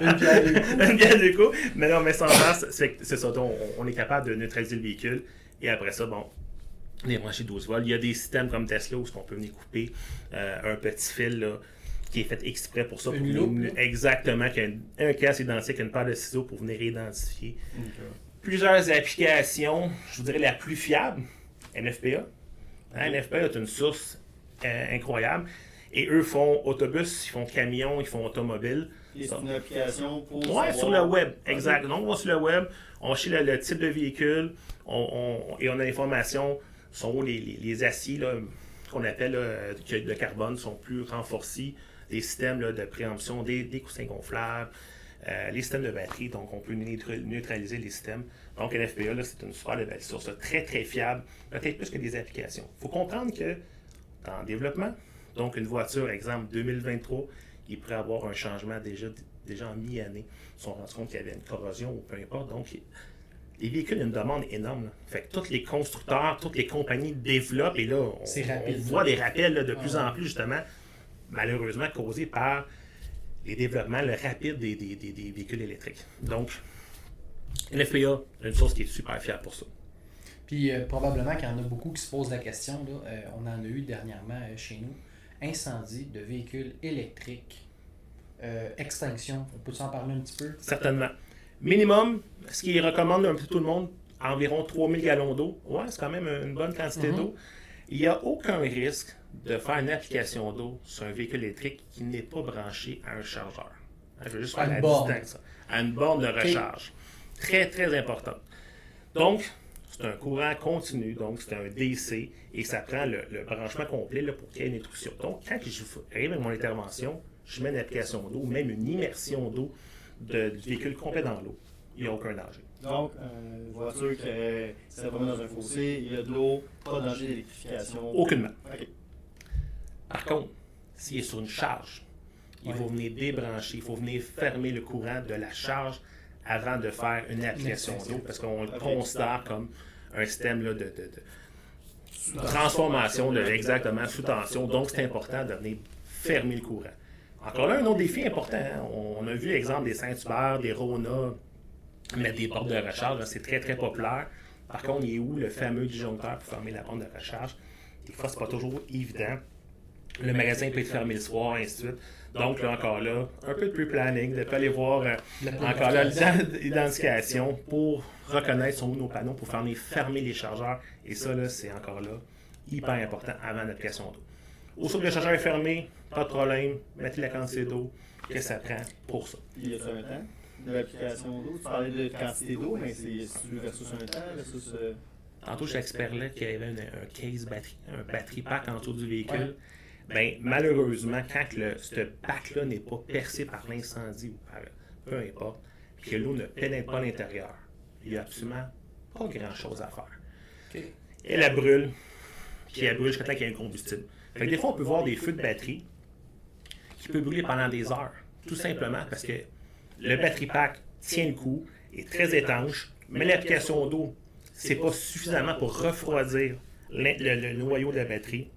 Une pierre deux coups. Une pierre deux coups. Mais non, mais sans face, c'est ça. Donc, on est capable de neutraliser le véhicule. Et après ça, bon, les branchés 12 volts. Il y a des systèmes comme Tesla où on peut venir couper un petit fil là, qui est fait exprès pour ça. Une pour loupe, venir- là. Exactement, qui a un casque identique, une paire de ciseaux pour venir identifier. OK. Plusieurs applications, je vous dirais la plus fiable, NFPA. Hein, NFPA est une source incroyable. Et eux font autobus, ils font camion, ils font automobile. Et c'est une application pour. Ouais, savoir- sur le web, exact. Donc, on va sur le web, on cherche le type de véhicule, et on a l'information, sont où les aciers là, qu'on appelle là, de carbone sont plus renforcés, des systèmes là, de préemption, des coussins gonflables, les systèmes de batterie, donc on peut neutraliser les systèmes. Donc, NFPA, là, c'est une super belle source, là, très très fiable, peut-être plus que des applications. Il faut comprendre que dans le développement, donc une voiture, exemple 2023, il pourrait avoir un changement déjà en mi-année. Ils se sont rendus compte qu'il y avait une corrosion ou peu importe. Donc, les véhicules ont une demande énorme. Là. Fait que tous les constructeurs, toutes les compagnies développent et là, C'est rapide, on voit là. des rappels là, de plus en plus, justement, malheureusement causés par les développements rapides des véhicules électriques. Donc, NFPA, une source qui est super fiable pour ça. Puis probablement qu'il y en a beaucoup qui se posent la question, là, on en a eu dernièrement chez nous, incendie de véhicules électriques, extinction, on peut s'en parler un petit peu? Certainement. Minimum, ce qui recommande un peu tout le monde, environ 3000 gallons d'eau. Ouais, c'est quand même une bonne quantité d'eau. Il n'y a aucun risque de faire une application d'eau sur un véhicule électrique qui n'est pas branché à un chargeur. Je veux juste À faire une la borne. distance. À une borne de recharge. Très, très important. Donc, c'est un courant continu, donc c'est un DC, et ça prend le branchement complet là, pour qu'il y ait une intrusion. Donc, quand j'arrive avec mon intervention, je mets une application d'eau, même une immersion d'eau du véhicule complet dans l'eau. Il n'y a aucun danger. Donc, une voiture qui serait tombée dans un fossé, il y a de l'eau, pas de danger d'électrification. Aucunement. OK. Par contre, s'il est sur une charge, il faut venir débrancher, il faut venir fermer le courant de la charge avant de faire une application d'eau, parce qu'on le considère comme un système là, de transformation, exactement, sous tension. Donc, c'est important de venir fermer le courant. Encore là, un autre défi important. Hein. On a vu l'exemple des Saint-Hubert, des Rona, mettre des portes de recharge. Là, c'est très, très populaire. Par contre, il est où le fameux disjoncteur pour fermer la porte de recharge? Des fois, c'est pas toujours évident. Le magasin peut être fermé le soir, et ainsi de suite. Donc, là, encore là, un peu de pre-planning, de pas aller voir encore là l'identification pour reconnaître sont où nos panneaux pour fermer les chargeurs. Et ça, là, c'est encore là hyper important avant l'application d'eau. Aussitôt que le chargeur est fermé, pas de problème, mettez la quantité d'eau que ça prend pour ça. Puis, y a-t-il un temps de l'application d'eau? Tu parlais de quantité d'eau, mais c'est versus un temps, versus. Tantôt, je là qu'il y avait un case batterie, un batterie pack en dessous du véhicule. Ben, malheureusement, quand ce pack-là n'est pas percé par l'incendie ou par peu importe, puis que l'eau ne pénètre pas à l'intérieur, il n'y a absolument pas grand-chose à faire. Okay. Et elle brûle, puis elle brûle jusqu'à temps qu'il y ait un combustible. Fait que des fois, on peut voir des feux de batterie qui peuvent brûler pendant des heures, tout simplement parce que le batterie pack tient le coup, est très étanche, mais l'application d'eau, c'est pas suffisamment pour refroidir le noyau de la batterie.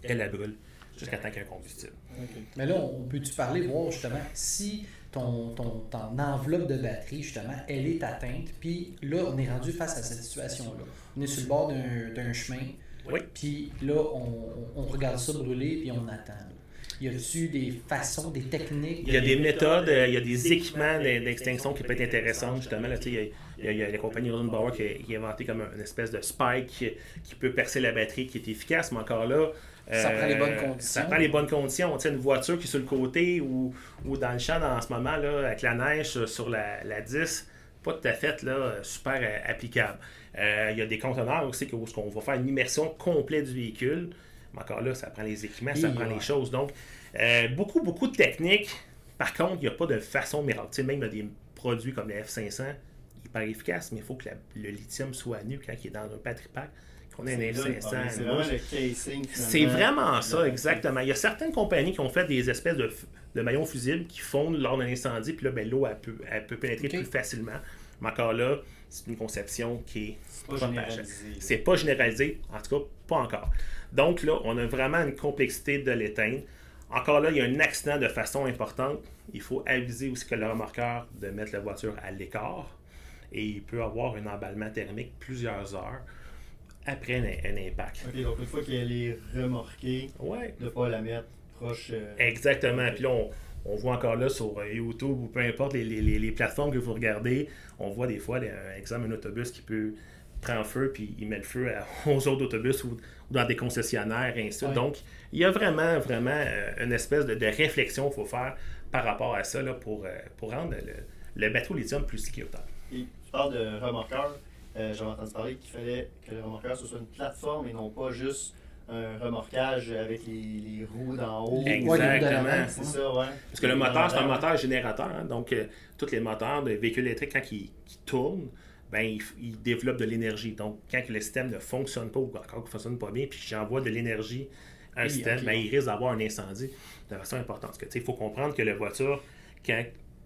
Elle la brûle jusqu'à temps qu'il y ait un combustible. Okay. Mais là, on peut-tu parler, voir justement, si ton enveloppe de batterie, justement, elle est atteinte, puis là, on est rendu face à cette situation-là. On est sur le bord d'un chemin, Oui. puis là, on regarde ça brûler, puis on attend. Y a-t-il des façons, des techniques? Il y a des méthodes, il y a des équipements d'extinction qui peuvent être intéressants. Justement, là, il y a la compagnie Rosenbauer qui a inventé comme une espèce de spike qui peut percer la batterie, qui est efficace, mais encore là, ça prend les bonnes conditions. Ça prend les bonnes conditions. Une voiture qui est sur le côté ou dans le champ en ce moment, là, avec la neige sur la 10, pas tout à fait là, super applicable. Il y a des conteneurs aussi où on va faire une immersion complète du véhicule. Mais encore là, ça prend les équipements, ça prend les choses. Donc, beaucoup de techniques. Par contre, il n'y a pas de façon miracle. Tu sais, même des produits comme le F500, hyper efficace, mais il faut que le lithium soit nu quand il est dans un battery pack, qu'on ait un F500. C'est vraiment le casing. C'est vraiment ça, exactement. Il y a certaines compagnies qui ont fait des espèces de maillons fusibles qui fondent lors d'un incendie, puis là, ben, l'eau, elle peut pénétrer plus facilement. Mais encore là, c'est une conception qui est pas généralisée. C'est pas généralisé, en tout cas, pas encore. Donc là, on a vraiment une complexité de l'éteindre. Encore là, il y a un accident de façon importante. Il faut aviser aussi que le remorqueur de mettre la voiture à l'écart. Et il peut avoir un emballement thermique plusieurs heures après un impact. OK, donc une fois qu'elle est remorquée, de ne pas la mettre proche... Exactement. Puis là, on voit encore là sur YouTube ou peu importe les plateformes que vous regardez, on voit des fois, exemple, un autobus qui peut prendre feu puis il met le feu aux autres autobus ou dans des concessionnaires et ainsi de suite. Donc, il y a vraiment une espèce de réflexion qu'il faut faire par rapport à ça là, pour rendre le bateau lithium plus sécuritaire. Et tu parles de remorqueur. J'avais entendu parler qu'il fallait que le remorqueur ce soit une plateforme et non pas juste un remorquage avec les roues d'en haut. Exactement. C'est ça, ouais. Parce que le moteur, c'est un moteur générateur. Hein, donc, tous les moteurs de véhicules électriques, quand ils tournent, ben, ils développent de l'énergie. Donc, quand le système ne fonctionne pas ou encore qu'il ne fonctionne pas bien, puis j'envoie de l'énergie à un système, ben, il risque d'avoir un incendie de façon importante. Parce que, il faut comprendre que la voiture, quand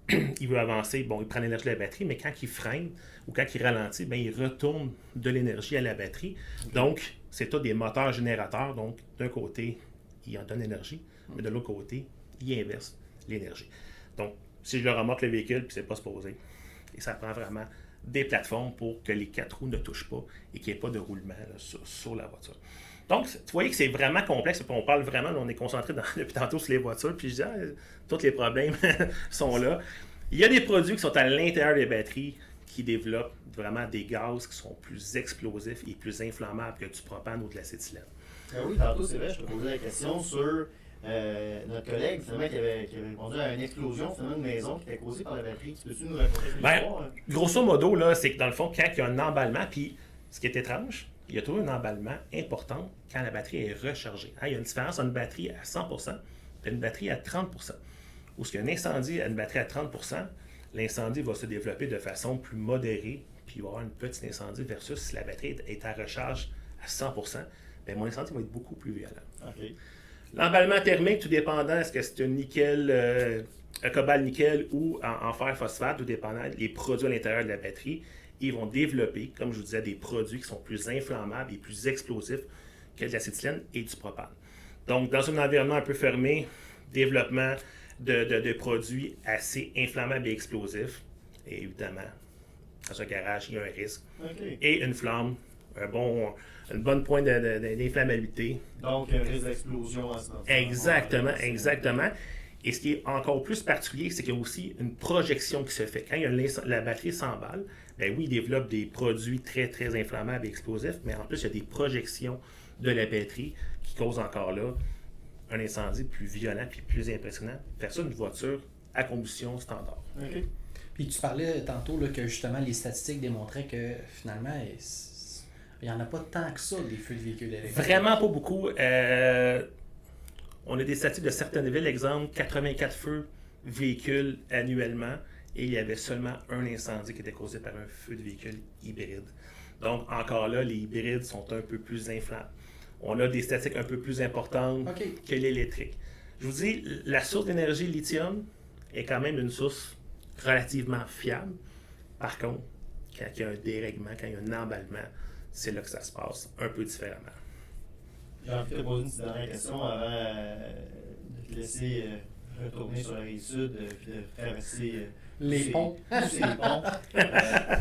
il veut avancer, bon, il prend l'énergie de la batterie, mais quand il freine ou quand il ralentit, ben, il retourne de l'énergie à la batterie. Donc, c'est tous des moteurs générateurs. Donc, d'un côté, il en donne l'énergie, mais de l'autre côté, il inverse l'énergie. Donc, si je le remorque le véhicule, puis c'est pas supposé, et ça prend vraiment des plateformes pour que les 4 roues ne touchent pas et qu'il n'y ait pas de roulement là, sur la voiture. Donc, tu voyez que c'est vraiment complexe. On parle vraiment, on est concentré depuis tantôt sur les voitures, puis je dis, tous les problèmes sont là. Il y a des produits qui sont à l'intérieur des batteries qui développent vraiment des gaz qui sont plus explosifs et plus inflammables que du propane ou de l'acétylène. Oui, tantôt, c'est vrai, je te posais la question sur notre collègue finalement, qui avait répondu à une explosion finalement, de maison qui était causée par la batterie. Peux-tu nous raconter l'histoire? Grosso modo, là, c'est que dans le fond, quand il y a un emballement, puis ce qui est étrange, il y a toujours un emballement important quand la batterie est rechargée. Hein, il y a une différence entre une batterie à 100% et une batterie à 30%. Où il y a un incendie à une batterie à 30%, l'incendie va se développer de façon plus modérée, puis il va y avoir un petit incendie versus si la batterie est à recharge à 100%, bien, mon incendie va être beaucoup plus violent. Okay. L'emballement thermique, tout dépendant, est-ce que c'est un nickel, un cobalt-nickel ou en fer-phosphate, tout dépendant des produits à l'intérieur de la batterie, ils vont développer, comme je vous disais, des produits qui sont plus inflammables et plus explosifs que de l'acétylène et du propane. Donc, dans un environnement un peu fermé, développement de produits assez inflammables et explosifs, et évidemment, dans un garage, il y a un risque. Okay. Et une flamme, une bonne pointe d'inflammabilité. Donc, un risque d'explosion à ce moment. Exactement. Et ce qui est encore plus particulier, c'est qu'il y a aussi une projection qui se fait. Quand la batterie s'emballe, ben oui, il développe des produits très, très inflammables et explosifs, mais en plus, il y a des projections de la batterie qui causent encore là un incendie plus violent et plus impressionnant. Faire ça une voiture à combustion standard. Okay. Puis tu parlais tantôt là, que justement les statistiques démontraient que finalement, il n'y en a pas tant que ça des feux de véhicules électriques. Vraiment pas beaucoup. On a des statistiques de certaines villes, exemple 84 feux véhicules annuellement, et il y avait seulement un incendie qui était causé par un feu de véhicule hybride. Donc encore là, les hybrides sont un peu plus inflammables. On a des statistiques un peu plus importantes que l'électrique. Je vous dis, la source d'énergie lithium est quand même une source relativement fiable. Par contre, quand il y a un dérèglement, quand il y a un emballement, c'est là que ça se passe un peu différemment. J'ai envie de te poser une petite dernière question avant de te laisser retourner sur la rive sud et de traverser les ponts. Tous ces ponts.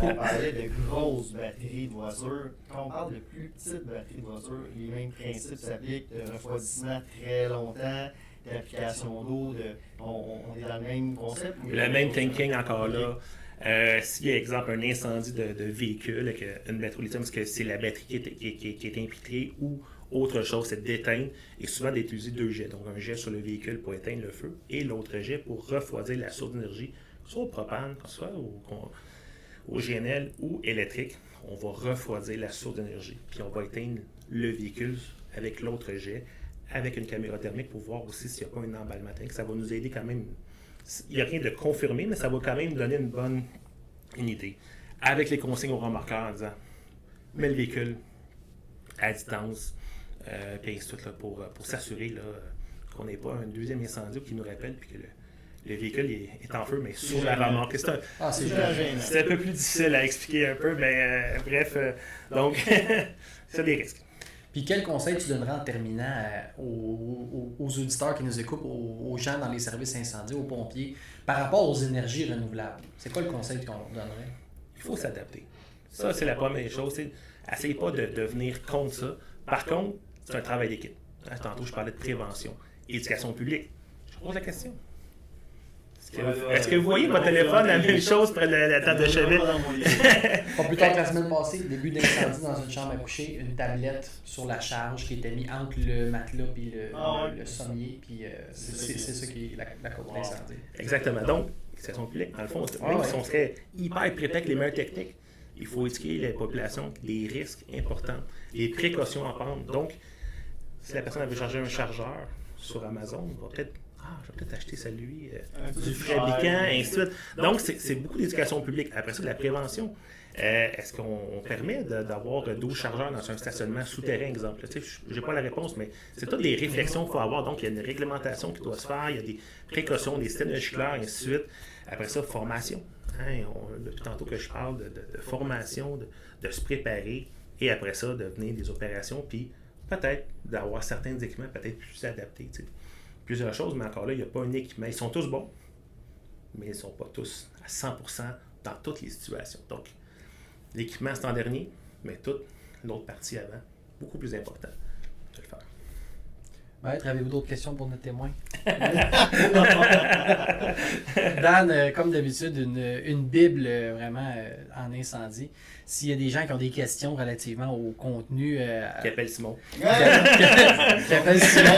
On parlait de grosses batteries de voitures. Quand on parle de plus petites batteries de voitures, les mêmes principes s'appliquent de refroidissement très longtemps, d'application d'eau. On est dans le même concept? Le même thinking encore là. S'il y a, exemple, un incendie de véhicule avec une batterie lithium, parce que c'est la batterie qui est impliquée ou autre chose, c'est d'éteindre et souvent d'utiliser deux jets. Donc, un jet sur le véhicule pour éteindre le feu et l'autre jet pour refroidir la source d'énergie, que ce soit au propane, que ce soit au GNL ou électrique. On va refroidir la source d'énergie puis on va éteindre le véhicule avec l'autre jet, avec une caméra thermique pour voir aussi s'il n'y a pas un emballement thermique. Ça va nous aider quand même. Il n'y a rien de confirmé, mais ça va quand même donner une idée. Avec les consignes au remorqueur en disant mets le véhicule à distance, puis ainsi de suite, là, pour s'assurer là, qu'on n'ait pas un deuxième incendie qui nous rappelle puis que le véhicule est en feu, mais sur la remorque. C'est un peu plus difficile à expliquer un peu, mais bref, donc, c'est des risques. Puis quel conseil tu donnerais en terminant aux auditeurs qui nous écoutent, aux gens dans les services incendies, aux pompiers, par rapport aux énergies renouvelables? C'est quoi le conseil qu'on leur donnerait? Il faut s'adapter. Ça, c'est la première chose. Essayez pas de venir contre ça. Par contre, c'est un travail d'équipe. Tantôt, je parlais de prévention. Éducation publique. Je pose la question. Est-ce que vous voyez votre téléphone la même chose près de la table de chevet? Pas plus tard que la semaine passée, début d'incendie dans une chambre à coucher, une tablette sur la charge qui était mise entre le matelas et le sommier. Puis c'est ça qui est la cause de l'incendie. Exactement. Donc, éducation publique, dans le fond, même si on serait hyper préparé avec les meilleures techniques, il faut éduquer les populations des risques importants, les précautions à prendre. Donc, si la personne veut charger un chargeur sur Amazon, on va peut-être je vais peut-être acheter celui du fabricant, ainsi de suite. Donc, c'est beaucoup d'éducation publique. Après ça, de la prévention. Est-ce qu'on permet d'avoir 12 chargeurs dans un stationnement souterrain, exemple? Je n'ai pas la réponse, mais c'est toutes les réflexions qu'il faut avoir. Donc, il y a une réglementation qui doit se faire, il y a des précautions, des systèmes de gicleurs, ainsi de suite. Après ça, formation. Depuis tantôt que je parle de formation, de se préparer, et après ça, de venir des opérations, puis peut-être d'avoir certains équipements peut-être plus adaptés. Plusieurs choses, mais encore là, il n'y a pas un équipement. Ils sont tous bons, mais ils ne sont pas tous à 100% dans toutes les situations. Donc, l'équipement, c'est en dernier, mais toute l'autre partie avant, beaucoup plus important de le faire. Maître, avez-vous d'autres questions pour notre témoin? Dan, comme d'habitude, une Bible vraiment en incendie. S'il y a des gens qui ont des questions relativement au contenu... Qui appelle Simon. Qui appelle Simon.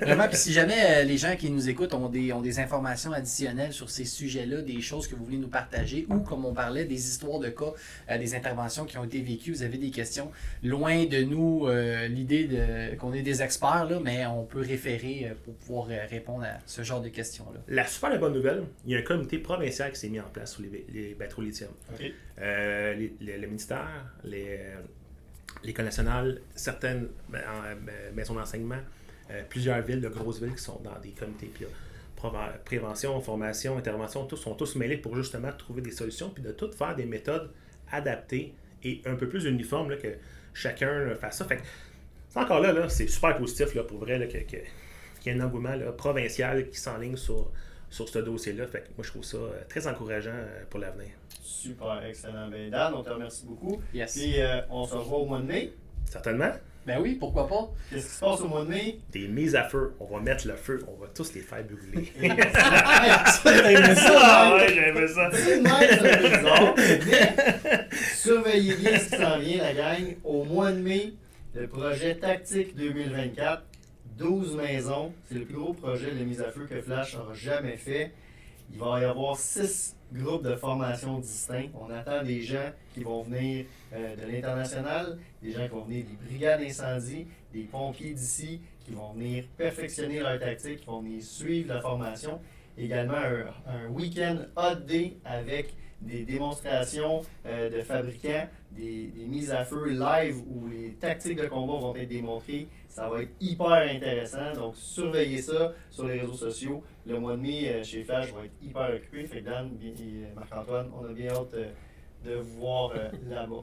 Vraiment, puis si jamais les gens qui nous écoutent ont des informations additionnelles sur ces sujets-là, des choses que vous voulez nous partager, ou comme on parlait, des histoires de cas, des interventions qui ont été vécues, vous avez des questions, loin de nous l'idée qu'on est des experts, là, mais on peut référer pour pouvoir répondre à ce genre de questions-là. La super bonne nouvelle, il y a un comité provincial qui s'est mis en place sur les bateaux lithium. Okay. Le ministère, l'École nationale, certaines maisons d'enseignement, plusieurs villes, de grosses villes qui sont dans des comités. Puis, prévention, formation, intervention, tous sont tous mêlés pour justement trouver des solutions puis de tout faire des méthodes adaptées et un peu plus uniformes, là, que chacun fasse ça. Fait que, c'est encore là, c'est super positif là, pour vrai là, qu'il y ait un engouement là, provincial qui s'enligne sur ce dossier-là. Fait que moi, je trouve ça très encourageant pour l'avenir. Super, excellent. Ben, Dan, on te remercie beaucoup. Yes. Puis on se revoit au mois de mai. Certainement. Ben oui, pourquoi pas? Qu'est-ce qui se passe au mois de mai? Des mises à feu. On va mettre le feu. On va tous les faire brûler. J'aimais ça! Ouais, j'aimais ça. C'est un peu bizarre, mais surveillez bien ce qui s'en vient, la gang. Au mois de mai, le projet Tactique 2024, 12 maisons. C'est le plus gros projet de mise à feu que Flash n'aura jamais fait. Il va y avoir 6 groupes de formation distincts. On attend des gens qui vont venir de l'international, des gens qui vont venir des brigades d'incendie, des pompiers d'ici, qui vont venir perfectionner leur tactique, qui vont venir suivre la formation. Également un week-end hot day avec des démonstrations de fabricants, des mises à feu live où les tactiques de combat vont être démontrées. Ça va être hyper intéressant, donc surveillez ça sur les réseaux sociaux. Le mois de mai chez Flash va être hyper occupé. Fait que Dan et Marc-Antoine, on a bien hâte de vous voir là-bas.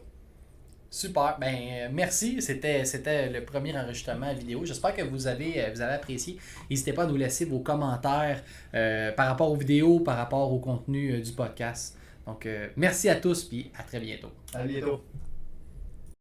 Super, ben merci, c'était le premier enregistrement vidéo. J'espère que vous avez apprécié. N'hésitez pas à nous laisser vos commentaires par rapport aux vidéos, par rapport au contenu du podcast. Donc merci à tous, puis à très bientôt. À bientôt.